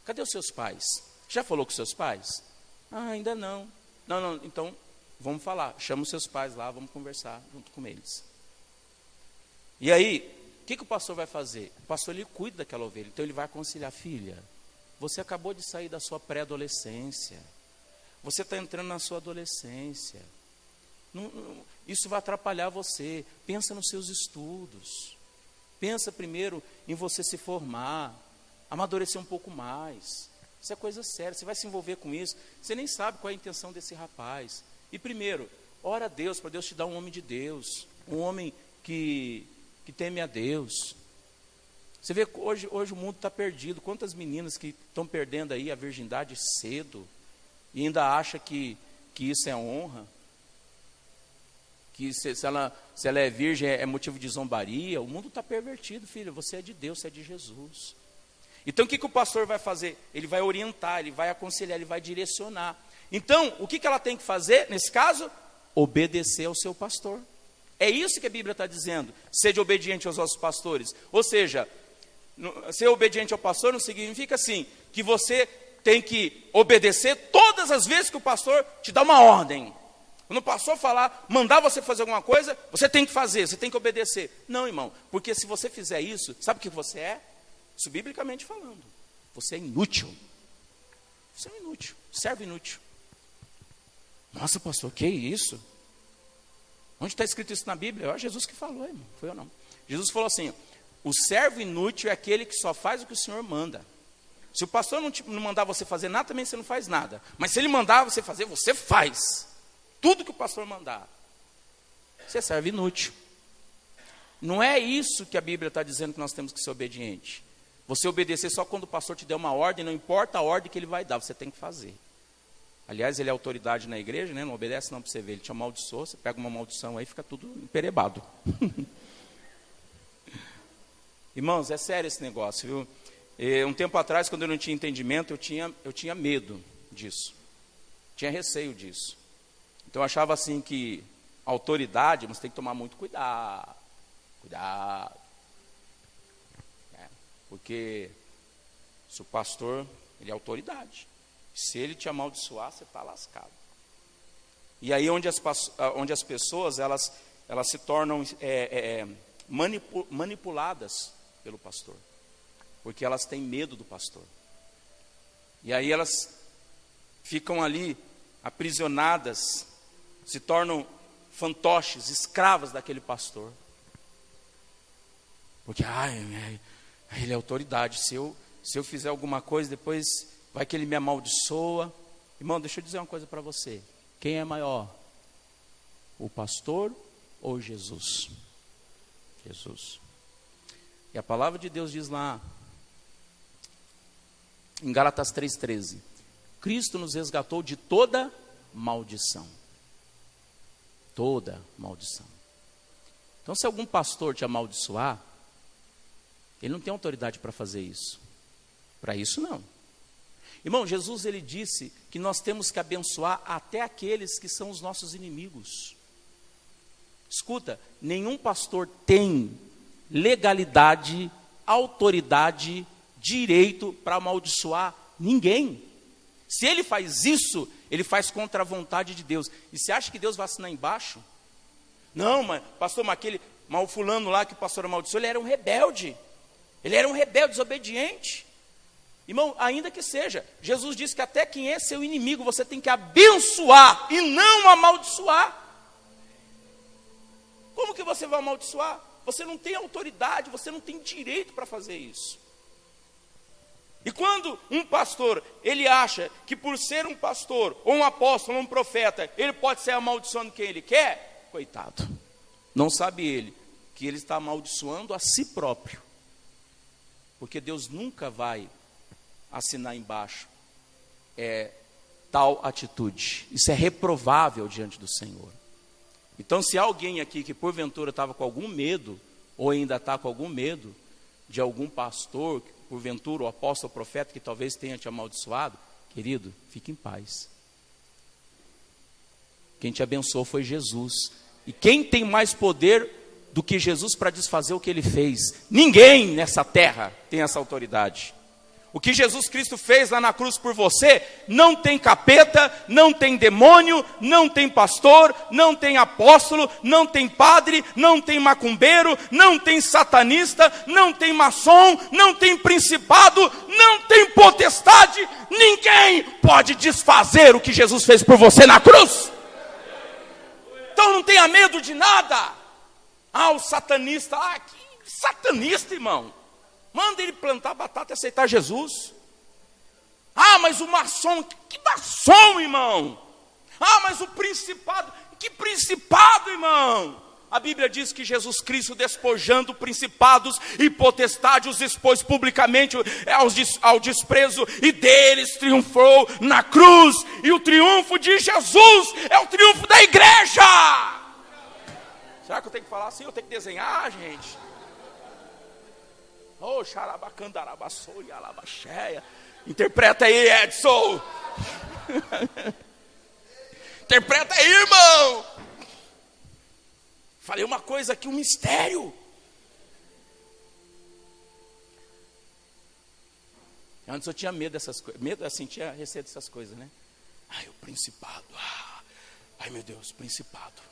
Cadê os seus pais? Já falou com os seus pais? Ah, ainda não. Não, então vamos falar. Chama os seus pais lá, vamos conversar junto com eles. E aí, o que o pastor vai fazer? O pastor, ele cuida daquela ovelha. Então ele vai aconselhar, filha, você acabou de sair da sua pré-adolescência. Você está entrando na sua adolescência. Isso vai atrapalhar você. Pensa nos seus estudos. Pensa primeiro em você se formar, amadurecer um pouco mais. Isso é coisa séria, você vai se envolver com isso. Você nem sabe qual é a intenção desse rapaz. E primeiro, ora a Deus, para Deus te dar um homem de Deus. Um homem que teme a Deus. Você vê que hoje o mundo está perdido. Quantas meninas que estão perdendo aí a virgindade cedo e ainda acham que isso é honra, que se ela é virgem é motivo de zombaria. O mundo está pervertido, filho. Você é de Deus, você é de Jesus. Então o que o pastor vai fazer? Ele vai orientar, ele vai aconselhar, ele vai direcionar. Então, o que ela tem que fazer nesse caso? Obedecer ao seu pastor. É isso que a Bíblia está dizendo. Seja obediente aos vossos pastores. Ou seja, ser obediente ao pastor não significa assim, que você tem que obedecer todas as vezes que o pastor te dá uma ordem. Quando o pastor falar, mandar você fazer alguma coisa, você tem que fazer, você tem que obedecer. Não, irmão, porque se você fizer isso, sabe o que você é? Isso biblicamente falando. Você é inútil. Você é inútil, servo inútil. Nossa, pastor, que isso? Onde está escrito isso na Bíblia? É Jesus que falou, irmão, foi eu não. Jesus falou assim, o servo inútil é aquele que só faz o que o Senhor manda. Se o pastor não mandar você fazer nada, também você não faz nada. Mas se ele mandar você fazer, você faz. Tudo que o pastor mandar. Você serve inútil. Não é isso que a Bíblia está dizendo que nós temos que ser obediente. Você obedecer só quando o pastor te der uma ordem, não importa a ordem que ele vai dar, você tem que fazer. Aliás, ele é autoridade na igreja, né? Não obedece não para você ver. Ele te amaldiçoou, você pega uma maldição aí, fica tudo emperebado. Irmãos, é sério esse negócio, viu? Um tempo atrás, quando eu não tinha entendimento, eu tinha medo disso. Tinha receio disso. Então eu achava assim que a autoridade, você tem que tomar muito cuidado. Cuidado. Porque se o pastor, ele é autoridade. Se ele te amaldiçoar, você está lascado. E aí onde as pessoas, elas se tornam manipuladas pelo pastor. Porque elas têm medo do pastor. E aí elas ficam ali aprisionadas, se tornam fantoches, escravas daquele pastor. Porque, ele é autoridade, se eu fizer alguma coisa, depois vai que ele me amaldiçoa. Irmão, deixa eu dizer uma coisa para você. Quem é maior? O pastor ou Jesus? Jesus. E a palavra de Deus diz lá, em Gálatas 3,13, Cristo nos resgatou de toda maldição. Toda maldição. Então, se algum pastor te amaldiçoar, ele não tem autoridade para fazer isso. Para isso, não. Irmão, Jesus, ele disse que nós temos que abençoar até aqueles que são os nossos inimigos. Escuta, nenhum pastor tem legalidade, autoridade, direito para amaldiçoar ninguém. Se ele faz isso, ele faz contra a vontade de Deus. E você acha que Deus vai assinar embaixo? Não, mas pastor, mas o fulano lá que o pastor amaldiçoou, ele era um rebelde. Ele era um rebelde desobediente. Irmão, ainda que seja, Jesus disse que até quem é seu inimigo, você tem que abençoar e não amaldiçoar. Como que você vai amaldiçoar? Você não tem autoridade, você não tem direito para fazer isso. E quando um pastor, ele acha que por ser um pastor, ou um apóstolo, ou um profeta, ele pode ser amaldiçoando quem ele quer, coitado. Não sabe ele que ele está amaldiçoando a si próprio. Porque Deus nunca vai assinar embaixo tal atitude. Isso é reprovável diante do Senhor. Então, se há alguém aqui que porventura estava com algum medo, ou ainda está com algum medo, de algum pastor, porventura o apóstolo, o profeta, que talvez tenha te amaldiçoado, querido, fique em paz. Quem te abençoou foi Jesus. E quem tem mais poder do que Jesus para desfazer o que ele fez? Ninguém nessa terra tem essa autoridade. O que Jesus Cristo fez lá na cruz por você, não tem capeta, não tem demônio, não tem pastor, não tem apóstolo, não tem padre, não tem macumbeiro, não tem satanista, não tem maçom, não tem principado, não tem potestade. Ninguém pode desfazer o que Jesus fez por você na cruz. Então não tenha medo de nada. O satanista, que satanista, irmão. Manda ele plantar batata e aceitar Jesus. Mas o maçom, que maçom, irmão? Mas o principado, que principado, irmão? A Bíblia diz que Jesus Cristo, despojando principados e potestades, os expôs publicamente ao desprezo, e deles triunfou na cruz. E o triunfo de Jesus é o triunfo da igreja. Será que eu tenho que falar assim? Eu tenho que desenhar, gente? Xarabacandarabaçou e alabaxéia. Interpreta aí, Edson. Interpreta aí, irmão. Falei uma coisa aqui, um mistério. Antes eu tinha medo dessas coisas. Medo, assim, tinha receio dessas coisas, né? O principado. Ai, meu Deus, Principado.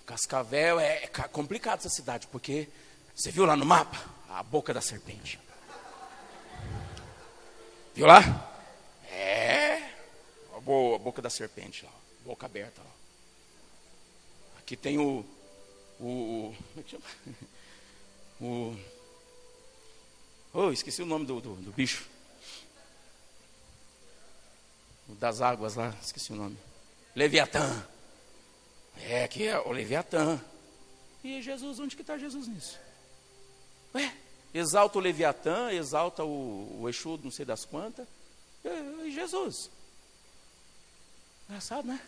Cascavel é complicado essa cidade, porque você viu lá no mapa? A boca da serpente. Viu lá? A boca da serpente lá, boca aberta lá. Aqui tem como é que chama? Esqueci o nome do bicho. Das águas lá, esqueci o nome. Leviatã. Aqui é o Leviatã. E Jesus, onde que está Jesus nisso? Exalta o Leviatã, exalta o Exu, não sei das quantas. E Jesus. Engraçado, né?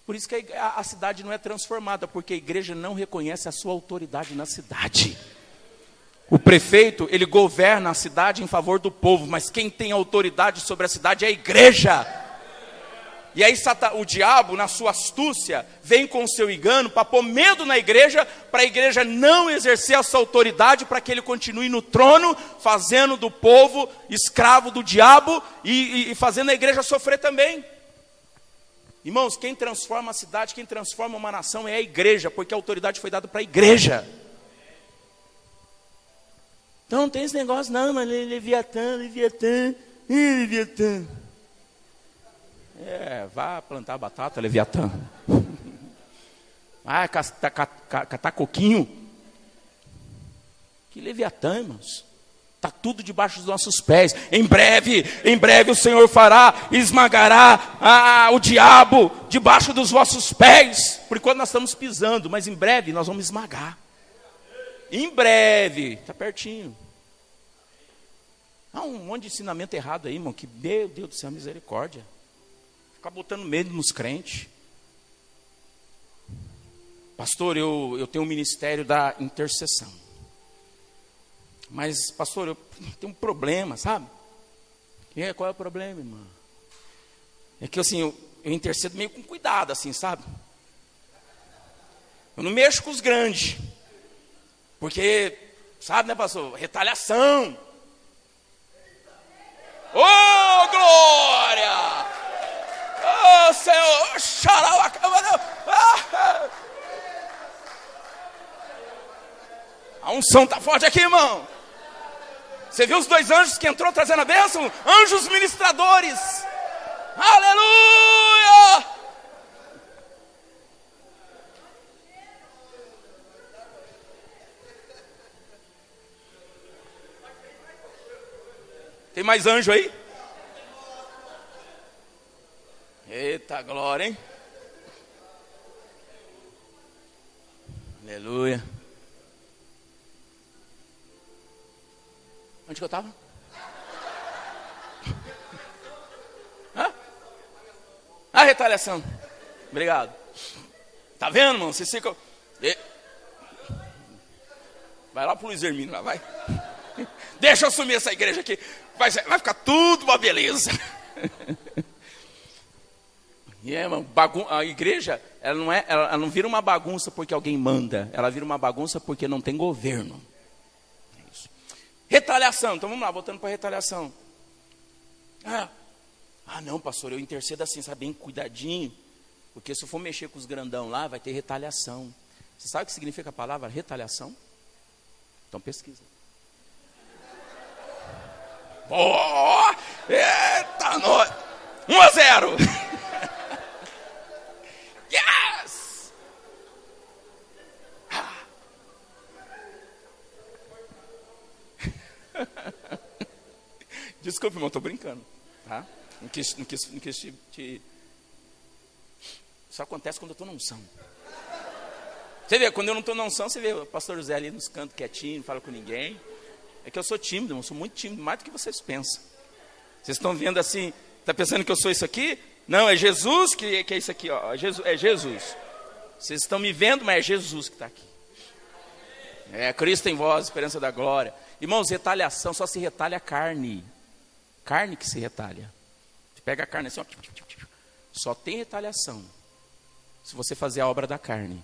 Por isso que a cidade não é transformada, porque a igreja não reconhece a sua autoridade na cidade. O prefeito, ele governa a cidade em favor do povo, mas quem tem autoridade sobre a cidade é a igreja. E aí o diabo, na sua astúcia, vem com o seu engano para pôr medo na igreja, para a igreja não exercer essa autoridade, para que ele continue no trono, fazendo do povo escravo do diabo e fazendo a igreja sofrer também. Irmãos, quem transforma a cidade, quem transforma uma nação é a igreja, porque a autoridade foi dada para a igreja. Então não tem esse negócio não, mas Leviatã. Vá plantar batata, Leviatã. Catar coquinho. Que Leviatã, irmãos. Está tudo debaixo dos nossos pés. Em breve o Senhor esmagará o diabo debaixo dos vossos pés. Por enquanto nós estamos pisando, mas em breve nós vamos esmagar. Em breve, está pertinho. Há um monte de ensinamento errado aí, irmão, que, meu Deus do céu, misericórdia. Ficar botando medo nos crentes. Pastor, eu tenho um ministério da intercessão. Mas, pastor, eu tenho um problema, sabe? Qual é o problema, irmão? É que, assim, eu intercedo meio com cuidado, assim, sabe? Eu não mexo com os grandes. Porque, sabe, né, pastor? Retaliação. Oh, glória! Oh, Senhor! A unção está forte aqui, irmão. Você viu os 2 anjos que entrou trazendo a bênção? Anjos ministradores. Aleluia! Tem mais anjo aí? Eita glória, hein? Aleluia. Onde que eu estava? A retaliação. Obrigado. Tá vendo, irmão? Vocês ficam... Vai lá pro Luiz Hermínio, lá, vai. Deixa eu assumir essa igreja aqui. Vai ficar tudo uma beleza. Irmão, a igreja, ela não vira uma bagunça porque alguém manda. Ela vira uma bagunça porque não tem governo. É isso. Retaliação. Então vamos lá, voltando para a retaliação. Não, pastor, eu intercedo assim, sabe, bem cuidadinho. Porque se eu for mexer com os grandão lá, vai ter retaliação. Você sabe o que significa a palavra retaliação? Então pesquisa. Eita, nós! 1-0! Yes! Desculpa, irmão, estou brincando, tá? Não quis te... Isso acontece quando eu estou na unção. Você vê, quando eu não estou na unção, você vê o pastor José ali nos cantos quietinho, não fala com ninguém. É que eu sou tímido, eu sou muito tímido, mais do que vocês pensam. Vocês estão vendo assim, está pensando que eu sou isso aqui? Não, é Jesus que é isso aqui, ó. É Jesus. Vocês estão me vendo, mas é Jesus que está aqui. É Cristo em vós, esperança da glória. Irmãos, retaliação só se retalha a carne. Carne que se retalha. Você pega a carne assim, ó, só tem retaliação se você fazer a obra da carne.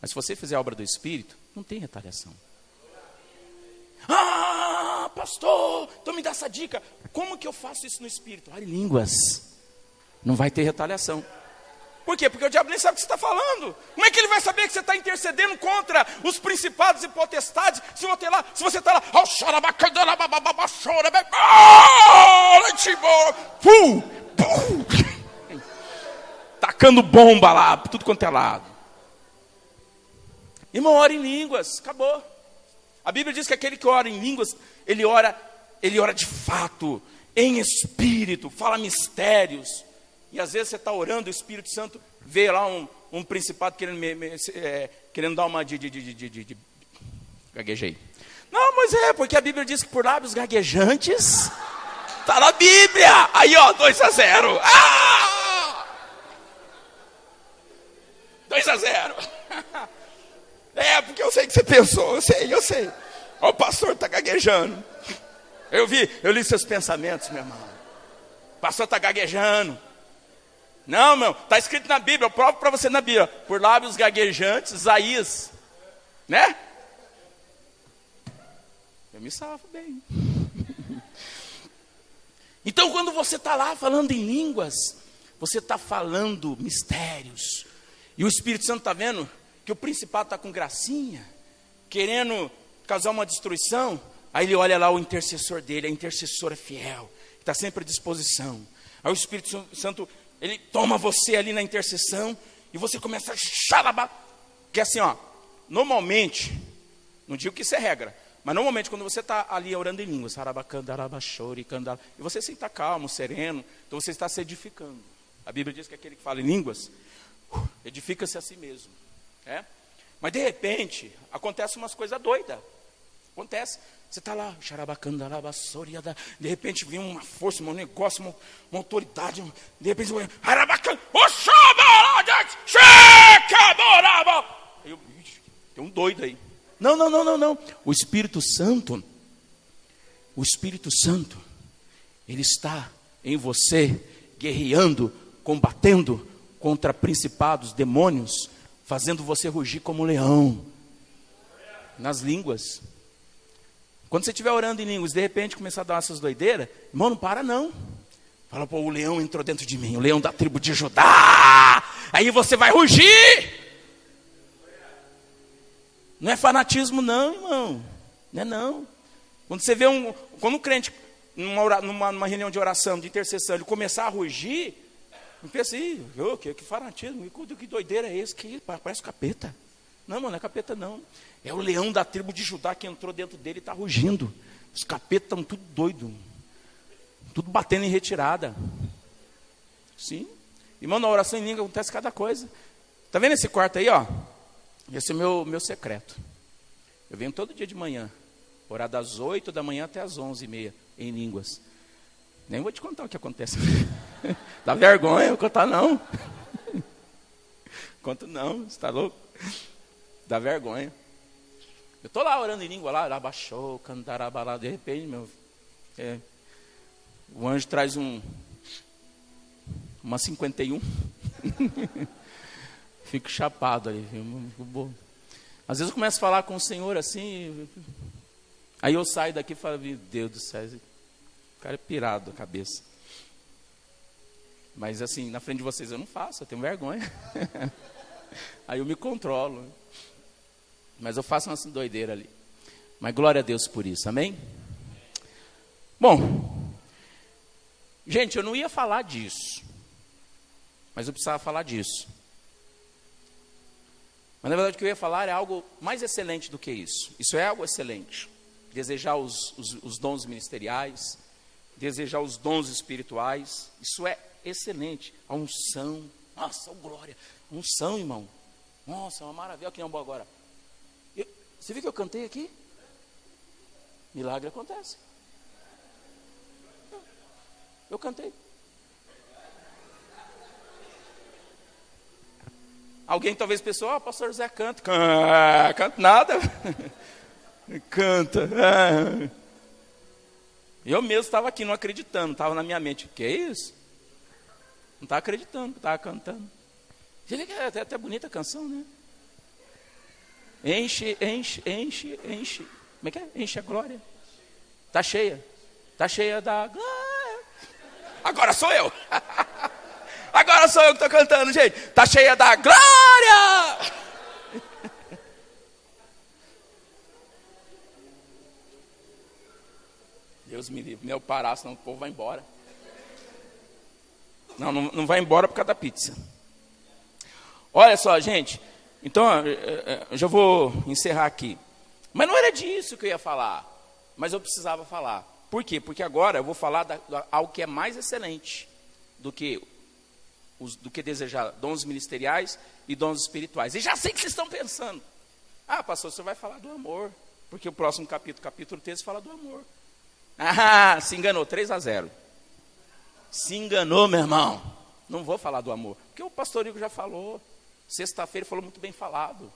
Mas se você fizer a obra do Espírito, não tem retaliação. Pastor, então me dá essa dica. Como que eu faço isso no Espírito? Ore em línguas. Não vai ter retaliação. Por quê? Porque o diabo nem sabe o que você está falando. Como é que ele vai saber que você está intercedendo contra os principados e potestades? Se você está lá, tacando bomba lá, tudo quanto é lado. Irmão, ora em línguas, acabou. A Bíblia diz que aquele que ora em línguas, ele ora de fato, em espírito, fala mistérios. E às vezes você está orando, o Espírito Santo vê lá um principado querendo dar uma gaguejei. Não, mas porque a Bíblia diz que por lábios gaguejantes, está na Bíblia. Aí, ó, 2-0. 2-0. Porque eu sei que você pensou, eu sei. Ó, o pastor está gaguejando. Eu li seus pensamentos, meu irmão. O pastor está gaguejando. Não, meu, está escrito na Bíblia, eu provo para você na Bíblia. Por lábios gaguejantes, Isaías. Né? Eu me salvo bem. Então, quando você está lá falando em línguas, você está falando mistérios. E o Espírito Santo está vendo que o principado está com gracinha, querendo causar uma destruição. Aí ele olha lá o intercessor dele, a intercessora fiel, que está sempre à disposição. Aí o Espírito Santo, ele toma você ali na intercessão, e você começa a xalabá. Que assim, ó, normalmente, não digo que isso é regra, mas normalmente quando você está ali orando em línguas, e você está calmo, sereno, então você está se edificando. A Bíblia diz que aquele que fala em línguas, edifica-se a si mesmo. Mas de repente, acontece umas coisas doidas. Acontece, você está lá, de repente vem uma força, um negócio, uma autoridade, de repente você tem um doido aí. Não. O Espírito Santo, ele está em você, guerreando, combatendo contra principados, demônios, fazendo você rugir como um leão, nas línguas. Quando você estiver orando em línguas, de repente começar a dar essas doideiras, irmão, não para não. Fala, pô, o leão entrou dentro de mim, o leão da tribo de Judá. Aí você vai rugir. Não é fanatismo não, irmão. Não é não. Quando você vê quando um crente, numa reunião de oração, de intercessão, ele começar a rugir, não pensa aí, que fanatismo, que doideira é esse? Que parece capeta. Não, mano, não é capeta não. É o leão da tribo de Judá que entrou dentro dele e está rugindo. Os capetas estão tudo doidos. Tudo batendo em retirada. Sim. Irmão, na oração em língua acontece cada coisa. Está vendo esse quarto aí, ó? Esse é meu secreto. Eu venho todo dia de manhã, orar das 8 da manhã até as 11h30, em línguas. Nem vou te contar o que acontece. Dá vergonha eu contar não. Conto não, você está louco? Dá vergonha. Eu estou lá orando em língua, lá baixou, cantarabalá, de repente, o anjo traz uma 51. Fico chapado ali. Às vezes eu começo a falar com o Senhor assim, aí eu saio daqui e falo, meu Deus do céu, esse cara é pirado a cabeça. Mas assim, na frente de vocês eu não faço, eu tenho vergonha. Aí eu me controlo. Mas eu faço uma doideira ali. Mas glória a Deus por isso, amém? Bom, gente, eu não ia falar disso, mas eu precisava falar disso. Mas na verdade o que eu ia falar é algo mais excelente do que isso. Isso é algo excelente. Desejar os dons ministeriais, desejar os dons espirituais, isso é excelente. A unção, nossa, glória, unção, irmão. Nossa, é uma maravilha. Olha que não agora. Você viu que eu cantei aqui? Milagre acontece. Eu cantei. Alguém talvez pensou, pastor Zé canta. Canta nada. Canta. Eu mesmo estava aqui não acreditando, estava na minha mente. Que é isso? Não estava acreditando, estava cantando. Você vê que é até bonita a canção, né? Enche. Como é que é? Enche a glória. Está cheia da glória. Agora sou eu. Agora sou eu que estou cantando, gente. Está cheia da glória. Deus me livre, meu parar, senão o povo vai embora. Não vai embora por causa da pizza. Olha só, gente. Então, eu já vou encerrar aqui. Mas não era disso que eu ia falar. Mas eu precisava falar. Por quê? Porque agora eu vou falar algo que é mais excelente do que desejar dons ministeriais e dons espirituais. E já sei que vocês estão pensando. Ah, pastor, você vai falar do amor. Porque o próximo capítulo 13, fala do amor. Ah, se enganou, 3-0. Se enganou, meu irmão. Não vou falar do amor. Porque o pastor Igor já falou. Sexta-feira falou muito bem falado.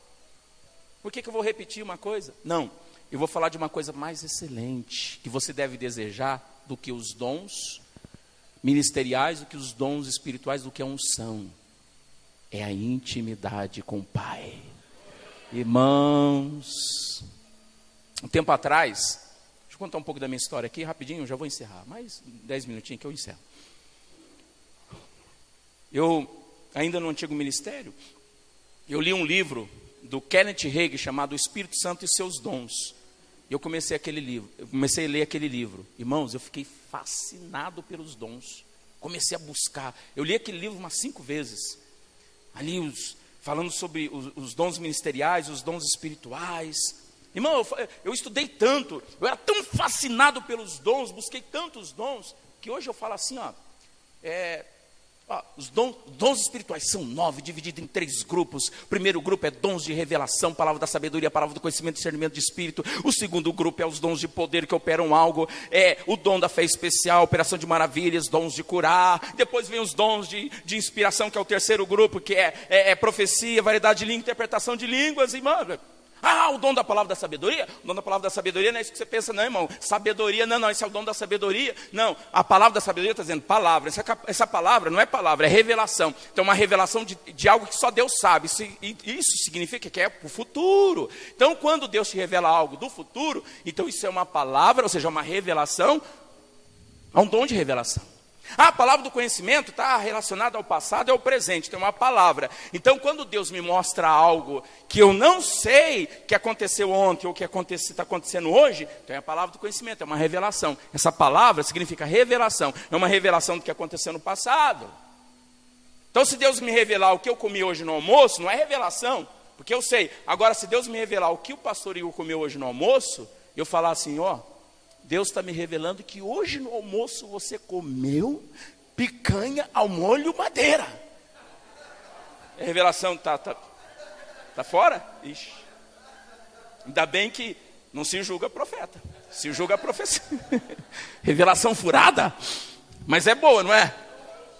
Por que eu vou repetir uma coisa? Não, eu vou falar de uma coisa mais excelente, que você deve desejar do que os dons ministeriais, do que os dons espirituais, do que a unção. É a intimidade com o Pai. Irmãos, um tempo atrás, deixa eu contar um pouco da minha história aqui, rapidinho, eu já vou encerrar. Mais 10 minutinhos que eu encerro. Eu, ainda no antigo ministério, eu li um livro do Kenneth Hagin chamado O Espírito Santo e Seus Dons. Eu comecei a ler aquele livro. Irmãos, eu fiquei fascinado pelos dons. Comecei a buscar. Eu li aquele livro umas 5 vezes. Ali falando sobre os dons ministeriais, os dons espirituais. Irmão, eu estudei tanto, eu era tão fascinado pelos dons, busquei tantos dons, que hoje eu falo assim, os dons espirituais são 9, divididos em 3 grupos. O primeiro grupo é dons de revelação, palavra da sabedoria, palavra do conhecimento, discernimento de espírito. O segundo grupo é os dons de poder que operam algo. É o dom da fé especial, operação de maravilhas, dons de curar. Depois vem os dons de inspiração, que é o terceiro grupo, que é profecia, variedade de língua, interpretação de línguas. Irmão, o dom da palavra da sabedoria? O dom da palavra da sabedoria não é isso que você pensa, não, irmão. Sabedoria, não, esse é o dom da sabedoria. Não, a palavra da sabedoria está dizendo palavra. Essa palavra não é palavra, é revelação. Então, uma revelação de algo que só Deus sabe. Isso significa que é para o futuro. Então, quando Deus te revela algo do futuro, então isso é uma palavra, ou seja, uma revelação, é um dom de revelação. A palavra do conhecimento está relacionada ao passado e ao presente, tem uma palavra. Então, quando Deus me mostra algo que eu não sei que aconteceu ontem ou que está acontecendo hoje, então é a palavra do conhecimento, é uma revelação. Essa palavra significa revelação, é uma revelação do que aconteceu no passado. Então, se Deus me revelar o que eu comi hoje no almoço, não é revelação, porque eu sei. Agora, se Deus me revelar o que o pastor Igor comeu hoje no almoço, eu falar assim, Deus está me revelando que hoje no almoço você comeu picanha ao molho madeira. A revelação está fora? Ixi. Ainda bem que não se julga profeta, se julga profecia. Revelação furada, mas é boa, não é?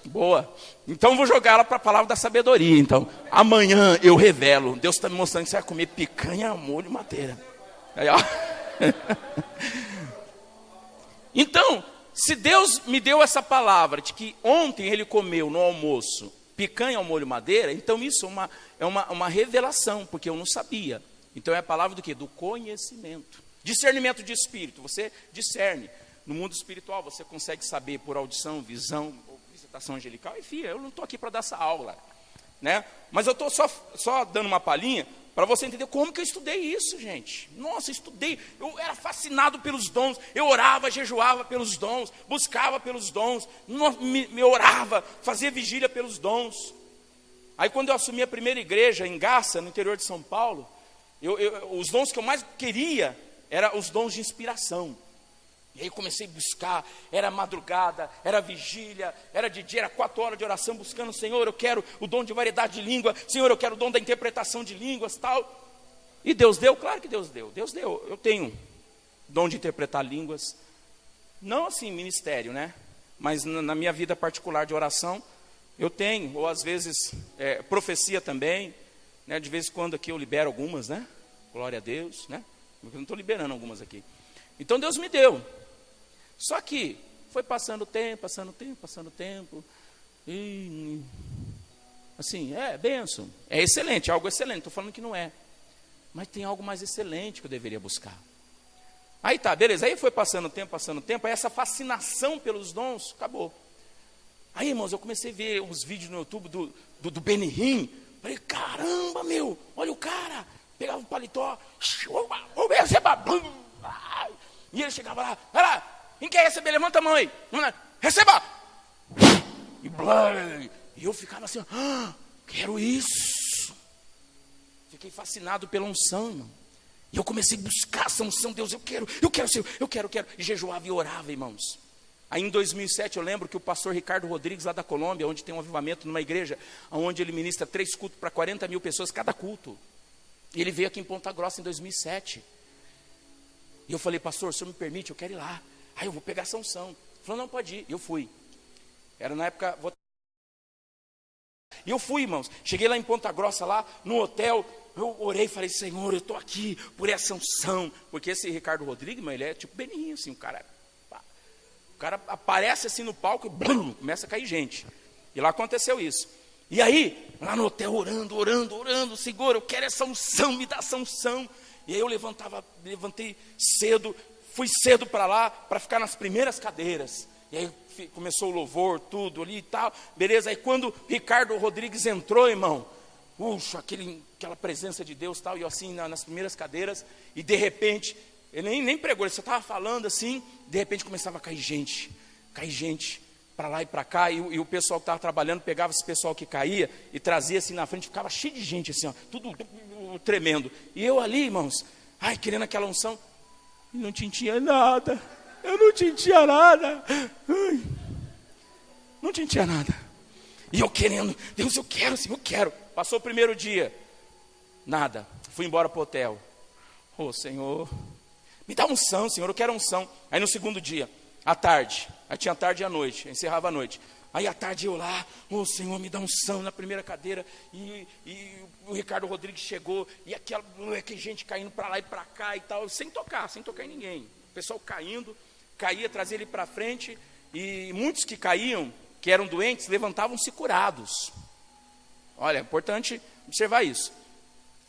Boa. Então vou jogar ela para a palavra da sabedoria. Então, amanhã eu revelo. Deus está me mostrando que você vai comer picanha ao molho madeira. Aí, ó. Então, se Deus me deu essa palavra de que ontem ele comeu no almoço picanha ao molho madeira, então isso é uma revelação, porque eu não sabia. Então é a palavra do quê? Do conhecimento. Discernimento de espírito, você discerne. No mundo espiritual você consegue saber por audição, visão, ou visitação angelical. Enfim, eu não estou aqui para dar essa aula, né? Mas eu estou só dando uma palhinha para você entender como que eu estudei isso, gente. Nossa, eu era fascinado pelos dons, eu orava, jejuava pelos dons, buscava pelos dons, me orava, fazia vigília pelos dons. Aí quando eu assumi a primeira igreja em Garça, no interior de São Paulo, os dons que eu mais queria eram os dons de inspiração. E aí comecei a buscar, era madrugada, era vigília, era de dia, era 4 horas de oração, buscando, Senhor, eu quero o dom de variedade de língua, Senhor, eu quero o dom da interpretação de línguas, tal. E Deus deu? Claro que Deus deu, eu tenho dom de interpretar línguas, não assim, ministério, né? Mas na minha vida particular de oração, eu tenho, ou às vezes, profecia também, né? De vez em quando aqui eu libero algumas, né? Glória a Deus, né? Eu não estou liberando algumas aqui. Então Deus me deu. Só que foi passando o tempo, e assim, bênção, é excelente, é algo excelente, estou falando que não é, mas tem algo mais excelente que eu deveria buscar. Aí tá, beleza, aí foi passando o tempo, aí essa fascinação pelos dons, acabou. Aí, irmãos, eu comecei a ver uns vídeos no YouTube do Benny Hinn. Falei, caramba, meu, olha o cara. Pegava o paletó, receba. E ele chegava lá, vai lá, quem quer receber? Levanta a mão aí. Receba. E eu ficava assim, quero isso. Fiquei fascinado pela unção, irmão. E eu comecei a buscar essa unção. Deus, eu quero. E jejuava e orava, irmãos. Aí em 2007 eu lembro que o pastor Ricardo Rodrigues, lá da Colômbia, onde tem um avivamento numa igreja, onde ele ministra 3 cultos para 40 mil pessoas cada culto. E ele veio aqui em Ponta Grossa em 2007. E eu falei, pastor, o senhor me permite? Eu quero ir lá. Aí eu vou pegar essa unção. Ele falou, não, pode ir. E eu fui. Era na época... E eu fui, irmãos. Cheguei lá em Ponta Grossa, lá no hotel. Eu orei e falei, Senhor, eu estou aqui por essa unção. Porque esse Ricardo Rodrigues, ele é tipo Beninho, assim, o cara aparece assim no palco e blum, começa a cair gente. E lá aconteceu isso. E aí, lá no hotel, orando, Senhor, eu quero essa unção, me dá essa unção. E aí eu levantei cedo, fui cedo para lá, para ficar nas primeiras cadeiras. E aí começou o louvor, tudo ali e tal, beleza. Aí quando Ricardo Rodrigues entrou, irmão, puxa, aquela presença de Deus tal, e eu assim nas primeiras cadeiras, e de repente, ele nem pregou, ele só estava falando assim, de repente começava a cair gente para lá e para cá, e o pessoal que estava trabalhando pegava esse pessoal que caía e trazia assim na frente, ficava cheio de gente assim, ó, tudo tremendo. E eu ali, irmãos, querendo aquela unção, e não tinha nada, eu não tinha nada, não tinha nada. E eu querendo, Deus, eu quero, Senhor, eu quero. Passou o primeiro dia, nada, fui embora para o hotel. Senhor, me dá unção, Senhor, eu quero unção. Aí no segundo dia, à tarde, aí tinha tarde e à noite, encerrava a noite. Aí à tarde eu lá, Senhor, me dá unção na primeira cadeira. E o Ricardo Rodrigues chegou, e aquela gente caindo para lá e para cá e tal, sem tocar em ninguém. O pessoal caía, trazia ele para frente, e muitos que caíam, que eram doentes, levantavam-se curados. Olha, é importante observar isso.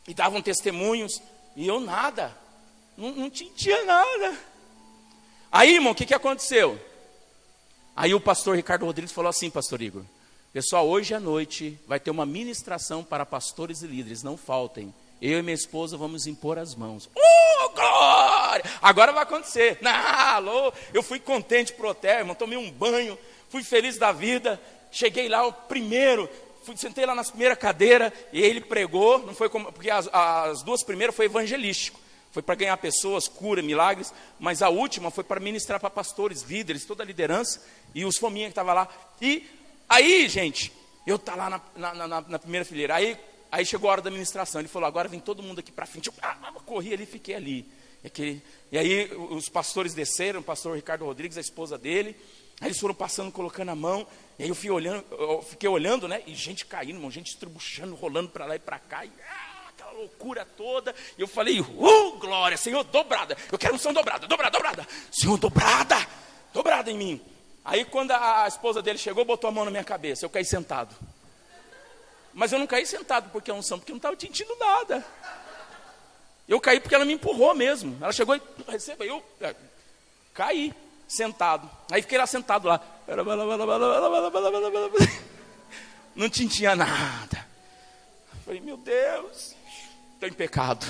E davam testemunhos, e eu nada. Não tinha nada. Aí, irmão, o que aconteceu? Aí o pastor Ricardo Rodrigues falou assim, pastor Igor, pessoal, hoje à noite vai ter uma ministração para pastores e líderes, não faltem. Eu e minha esposa vamos impor as mãos. Glória! Agora vai acontecer. Alô, eu fui contente pro hotel, irmão, tomei um banho, fui feliz da vida, cheguei lá o primeiro, sentei lá nas primeiras cadeiras, e ele pregou, não foi como, porque as 2 primeiras foi evangelístico. Foi para ganhar pessoas, cura, milagres, mas a última foi para ministrar para pastores, líderes, toda a liderança, e os fominhas que estavam lá. E aí, gente, eu estava lá na primeira fileira, aí chegou a hora da ministração, ele falou, agora vem todo mundo aqui para frente. Eu corri ali, fiquei ali. E aí os pastores desceram, o pastor Ricardo Rodrigues, a esposa dele, aí eles foram passando, colocando a mão, e aí eu fiquei olhando, né, e gente caindo, irmão, gente estrubuchando, rolando para lá e para cá, aquela loucura toda. E eu falei, glória, Senhor, dobrada, eu quero unção dobrada, Senhor, dobrada em mim. Aí quando a esposa dele chegou, botou a mão na minha cabeça, eu caí sentado. Mas eu não caí sentado porque é unção, porque eu não estava sentindo nada. Eu caí porque ela me empurrou mesmo. Ela chegou e receba, eu caí sentado. Aí fiquei lá sentado lá. Não tinha nada. Falei, meu Deus, estou em pecado.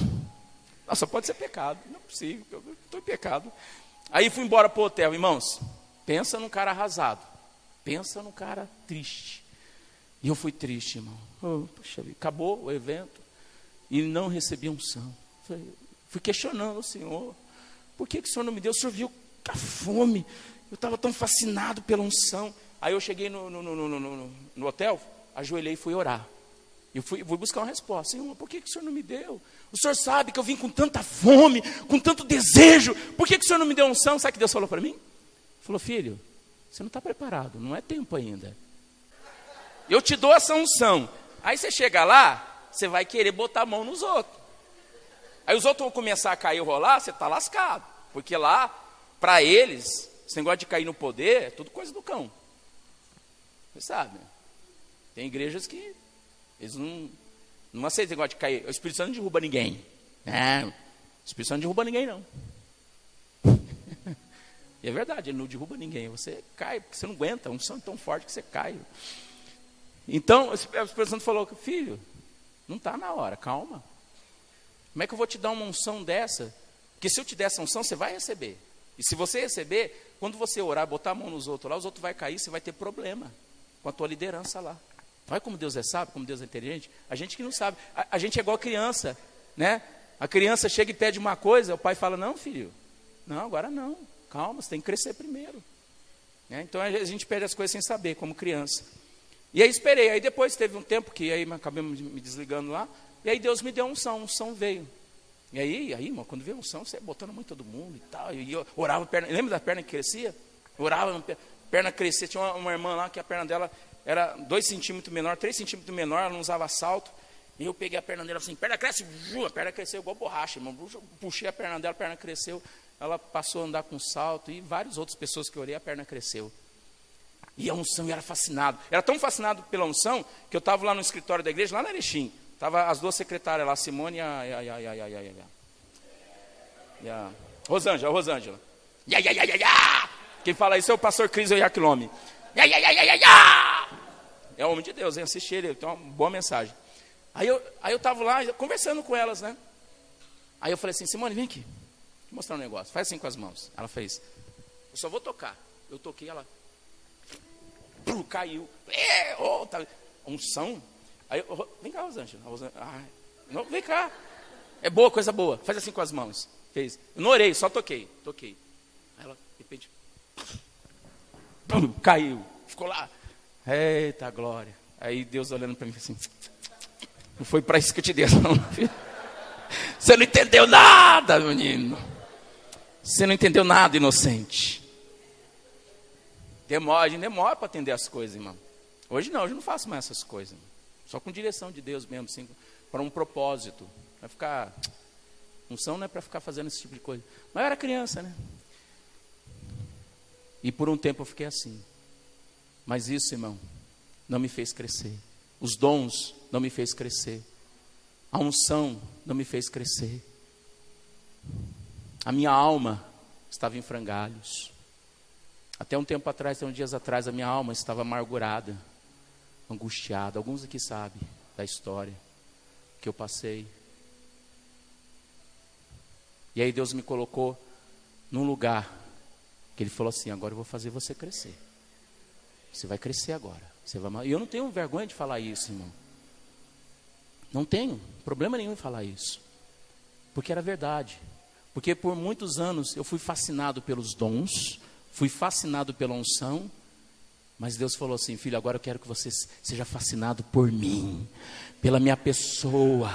Nossa, pode ser pecado, não é possível, eu estou em pecado. Aí fui embora para o hotel, irmãos. Pensa num cara arrasado, pensa num cara triste. E eu fui triste, irmão. Poxa vida, acabou o evento e não recebi unção. Fui questionando o Senhor, por que o Senhor não me deu? O Senhor viu a fome, eu estava tão fascinado pela unção. Aí eu cheguei no hotel, ajoelhei e fui orar. Eu fui buscar uma resposta. Senhor, por que o Senhor não me deu? O Senhor sabe que eu vim com tanta fome, com tanto desejo, por que o Senhor não me deu unção? Sabe o que Deus falou para mim? Ele falou, filho, você não está preparado, não é tempo ainda. Eu te dou essa unção. Aí você chega lá, você vai querer botar a mão nos outros. Aí os outros vão começar a cair e rolar, você está lascado. Porque lá, para eles, esse negócio de cair no poder é tudo coisa do cão. Você sabe, tem igrejas que eles não aceitam esse negócio de cair. O Espírito Santo não derruba ninguém. O Espírito Santo não derruba ninguém, não. E é verdade, ele não derruba ninguém. Você cai, porque você não aguenta. A unção é tão forte que você cai. Então, o Espírito Santo falou, filho, não está na hora, calma. Como é que eu vou te dar uma unção dessa? Porque se eu te der essa unção, você vai receber. E se você receber, quando você orar, botar a mão nos outros lá, os outros vão cair, você vai ter problema com a tua liderança lá. Olha como Deus é sábio, como Deus é inteligente. A gente que não sabe. A gente é igual criança, né? A criança chega e pede uma coisa, o pai fala, não, filho, não, agora não. Calma, você tem que crescer primeiro. Né? Então a gente pede as coisas sem saber, como criança. E aí esperei, aí depois teve um tempo que aí acabei me desligando lá, e aí Deus me deu unção veio. E aí, irmão, quando veio unção, você botando muito todo mundo e tal, e eu orava, perna, lembra da perna que crescia? Orava, perna crescia, tinha uma irmã lá que a perna dela era 2 centímetros menor, 3 centímetros menor, ela não usava salto, e eu peguei a perna dela assim, perna cresce, a perna cresceu igual borracha, irmão, puxei a perna dela, a perna cresceu, ela passou a andar com salto, e várias outras pessoas que eu orei, a perna cresceu. E a unção, eu era fascinado. Era tão fascinado pela unção, que eu estava lá no escritório da igreja, lá na Erechim. Estava as 2 secretárias lá, a Simone e a Rosângela. Quem fala isso é o pastor Cris Oyaquilome. É o homem de Deus, hein? Assisti ele, tem uma boa mensagem. Aí eu estava lá, conversando com elas, né? Aí eu falei assim, Simone, vem aqui. Vou mostrar um negócio. Faz assim com as mãos. Ela fez. Eu só vou tocar. Eu toquei, ela... caiu. Tá. Unção. Aí vem cá, Rosângela. Não, vem cá. É boa, coisa boa. Faz assim com as mãos. Fez. Eu não orei, só toquei. Aí ela, de repente, caiu. Ficou lá. Eita glória. Aí Deus olhando para mim assim, não foi para isso que eu te dei, não, filho. Você não entendeu nada, menino. Você não entendeu nada, inocente. A gente demora para atender as coisas, irmão. Hoje não faço mais essas coisas. Irmão. Só com direção de Deus mesmo, assim, para um propósito. Vai ficar... Unção não é para ficar fazendo esse tipo de coisa. Mas eu era criança, né? E por um tempo eu fiquei assim. Mas isso, irmão, não me fez crescer. Os dons não me fez crescer. A unção não me fez crescer. A minha alma estava em frangalhos. Até um tempo atrás, uns dias atrás, a minha alma estava amargurada, angustiada. Alguns aqui sabem da história que eu passei. E aí Deus me colocou num lugar que Ele falou assim, agora eu vou fazer você crescer. Você vai crescer agora. E eu não tenho vergonha de falar isso, irmão. Não tenho problema nenhum em falar isso. Porque era verdade. Porque por muitos anos eu fui fascinado pelos dons, fui fascinado pela unção, mas Deus falou assim, filho, agora eu quero que você seja fascinado por mim, pela minha pessoa.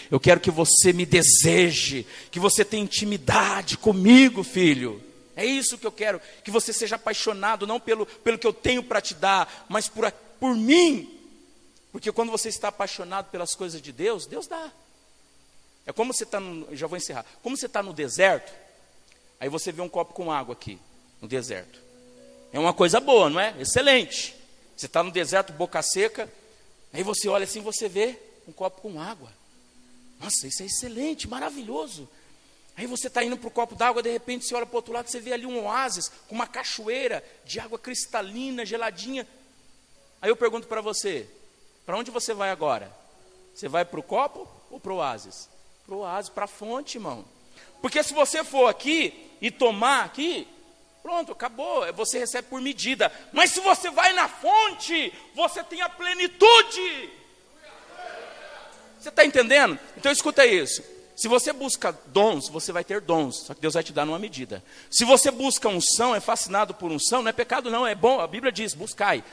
Eu quero que você me deseje, que você tenha intimidade comigo, filho. É isso que eu quero, que você seja apaixonado, não pelo que eu tenho para te dar, mas por mim. Porque quando você está apaixonado pelas coisas de Deus, Deus dá. É como você está, já vou encerrar, como você está no deserto, aí você vê um copo com água aqui, no deserto. É uma coisa boa, não é? Excelente. Você está no deserto, boca seca, aí você olha assim, você vê um copo com água. Nossa, isso é excelente, maravilhoso. Aí você está indo para o copo d'água, de repente você olha para o outro lado, você vê ali um oásis, com uma cachoeira de água cristalina, geladinha. Aí eu pergunto para você, para onde você vai agora? Você vai para o copo ou para o oásis? Para o oásis, para a fonte, irmão. Porque se você for aqui e tomar aqui, pronto, acabou, você recebe por medida. Mas se você vai na fonte, você tem a plenitude. Você está entendendo? Então escuta isso. Se você busca dons, você vai ter dons. Só que Deus vai te dar numa medida. Se você busca unção, é fascinado por unção, não é pecado não, é bom. A Bíblia diz, buscai.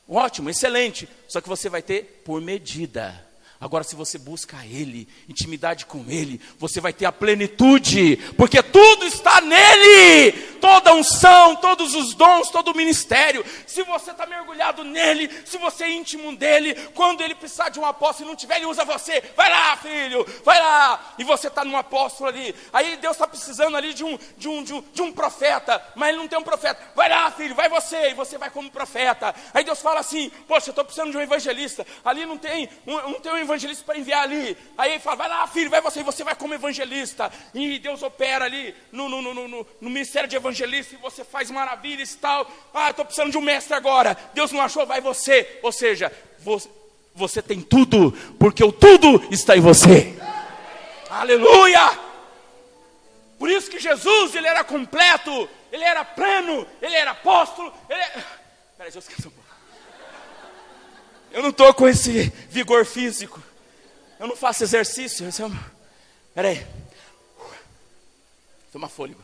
Ótimo, excelente. Só que você vai ter por medida. Agora, se você busca Ele, intimidade com Ele, você vai ter a plenitude, porque tudo está nele, toda a unção, todos os dons, todo o ministério. Se você está mergulhado nele, se você é íntimo dele, quando ele precisar de um apóstolo e não tiver, ele usa você. Vai lá, filho, vai lá. E você está num apóstolo ali. Aí Deus está precisando ali de um profeta, mas ele não tem um profeta. Vai lá, filho, vai você, e você vai como profeta. Aí Deus fala assim, poxa, eu estou precisando de um evangelista. Ali não tem um evangelista. evangelista para enviar ali. Aí ele fala, vai lá filho, vai você, e você vai como evangelista. E Deus opera ali no ministério de evangelista, e você faz maravilhas e tal. Estou precisando de um mestre agora. Deus não achou, vai você. Ou seja, você tem tudo, porque o tudo está em você. Aleluia! Por isso que Jesus, ele era completo, ele era pleno, ele era apóstolo. Peraí, deixa eu esquecer um pouco. Eu não estou com esse vigor físico. Eu não faço exercício. Peraí. Toma fôlego.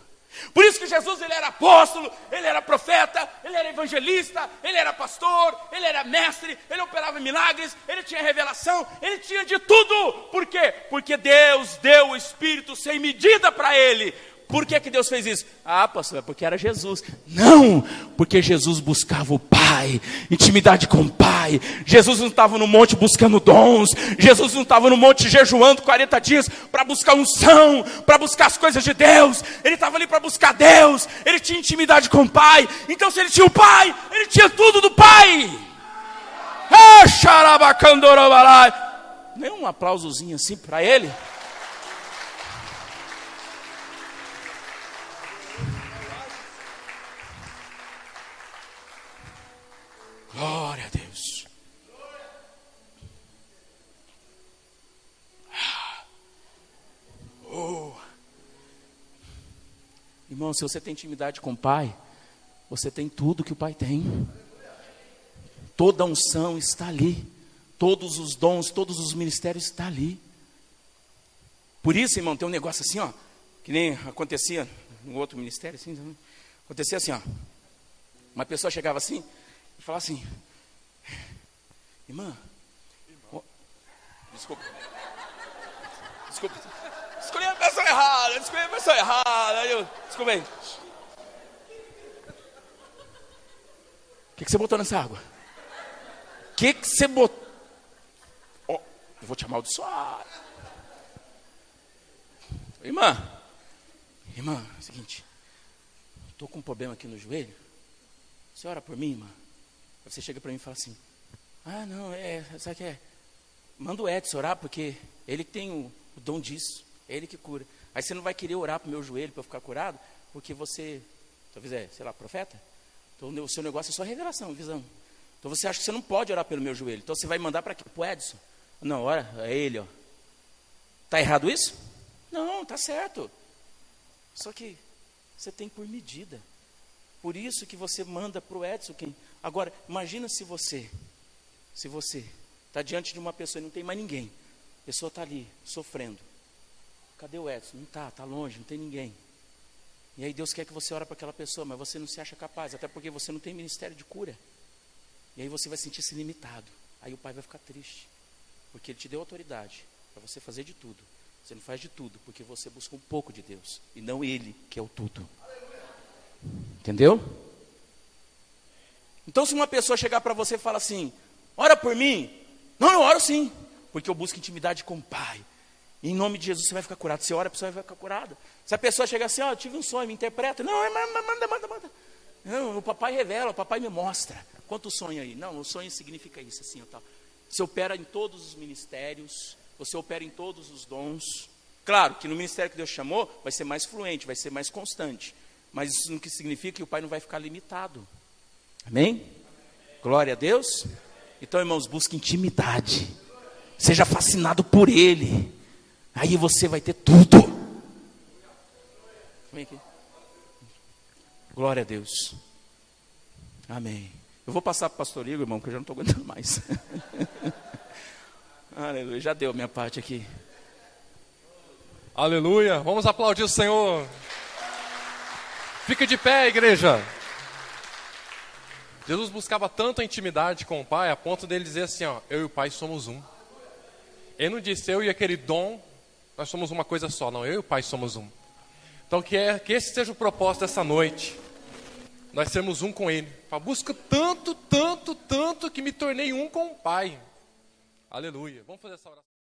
Por isso que Jesus, ele era apóstolo, ele era profeta, ele era evangelista, ele era pastor, ele era mestre, ele operava milagres, ele tinha revelação, ele tinha de tudo. Por quê? Porque Deus deu o Espírito sem medida para ele. Por que Deus fez isso? Pastor, é porque era Jesus. Não, porque Jesus buscava o Pai, intimidade com o Pai. Jesus não estava no monte buscando dons. Jesus não estava no monte jejuando 40 dias para buscar unção, para buscar as coisas de Deus. Ele estava ali para buscar Deus. Ele tinha intimidade com o Pai. Então se ele tinha o Pai, ele tinha tudo do Pai. Nem um aplausozinho assim para ele? Glória a Deus. Irmão, se você tem intimidade com o Pai, você tem tudo que o Pai tem. Toda a unção está ali. Todos os dons, todos os ministérios estão ali. Por isso, irmão, tem um negócio assim, ó, que nem acontecia no outro ministério, assim, acontecia assim, ó. Uma pessoa chegava assim e falava assim, irmã, desculpa, escolhi a pessoa errada, desculpa aí. O que você botou nessa água? O que você botou? Eu vou te amaldiçoar. Irmã, é o seguinte, estou com um problema aqui no joelho, você ora por mim, irmã? Aí você chega para mim e fala assim, não, sabe o que é? Manda o Edson orar, porque ele que tem o dom disso, é ele que cura. Aí você não vai querer orar para o meu joelho para eu ficar curado, porque você, talvez sei lá, profeta? Então o seu negócio é só revelação, visão. Então você acha que você não pode orar pelo meu joelho, então você vai mandar para quê? Para o Edson? Não, ora, é ele, ó. Está errado isso? Não, está certo. Só que você tem por medida. Por isso que você manda para o Edson. Agora, imagina se você está diante de uma pessoa e não tem mais ninguém. A pessoa está ali, sofrendo. Cadê o Edson? Não está longe, não tem ninguém. E aí Deus quer que você ore para aquela pessoa, mas você não se acha capaz, até porque você não tem ministério de cura. E aí você vai sentir-se limitado. Aí o Pai vai ficar triste, porque Ele te deu autoridade para você fazer de tudo. Você não faz de tudo, porque você busca um pouco de Deus, e não Ele que é o tudo. Entendeu? Então se uma pessoa chegar para você e falar assim, ora por mim. Não, eu oro sim, porque eu busco intimidade com o Pai. E em nome de Jesus você vai ficar curado. Você ora, a pessoa vai ficar curada. Se a pessoa chegar assim, eu tive um sonho, me interpreta. Não, manda. Não, o papai revela, o papai me mostra. Quanto sonho aí? Não, o sonho significa isso, assim, tal. Você opera em todos os ministérios, você opera em todos os dons. Claro que no ministério que Deus chamou, vai ser mais fluente, vai ser mais constante. Mas isso não significa que o Pai não vai ficar limitado. Amém? Glória a Deus. Então, irmãos, busque intimidade. Seja fascinado por Ele. Aí você vai ter tudo. Vem aqui. Glória a Deus. Amém. Eu vou passar para o pastor Igor, irmão, porque eu já não estou aguentando mais. Aleluia, já deu a minha parte aqui. Aleluia, vamos aplaudir o Senhor. Fica de pé, igreja. Jesus buscava tanto a intimidade com o Pai, a ponto dele dizer assim, ó, eu e o Pai somos um. Ele não disse eu e aquele dom, nós somos uma coisa só, não, eu e o Pai somos um. Então que esse seja o propósito dessa noite, nós sermos um com Ele. Busco tanto que me tornei um com o Pai. Aleluia, vamos fazer essa oração.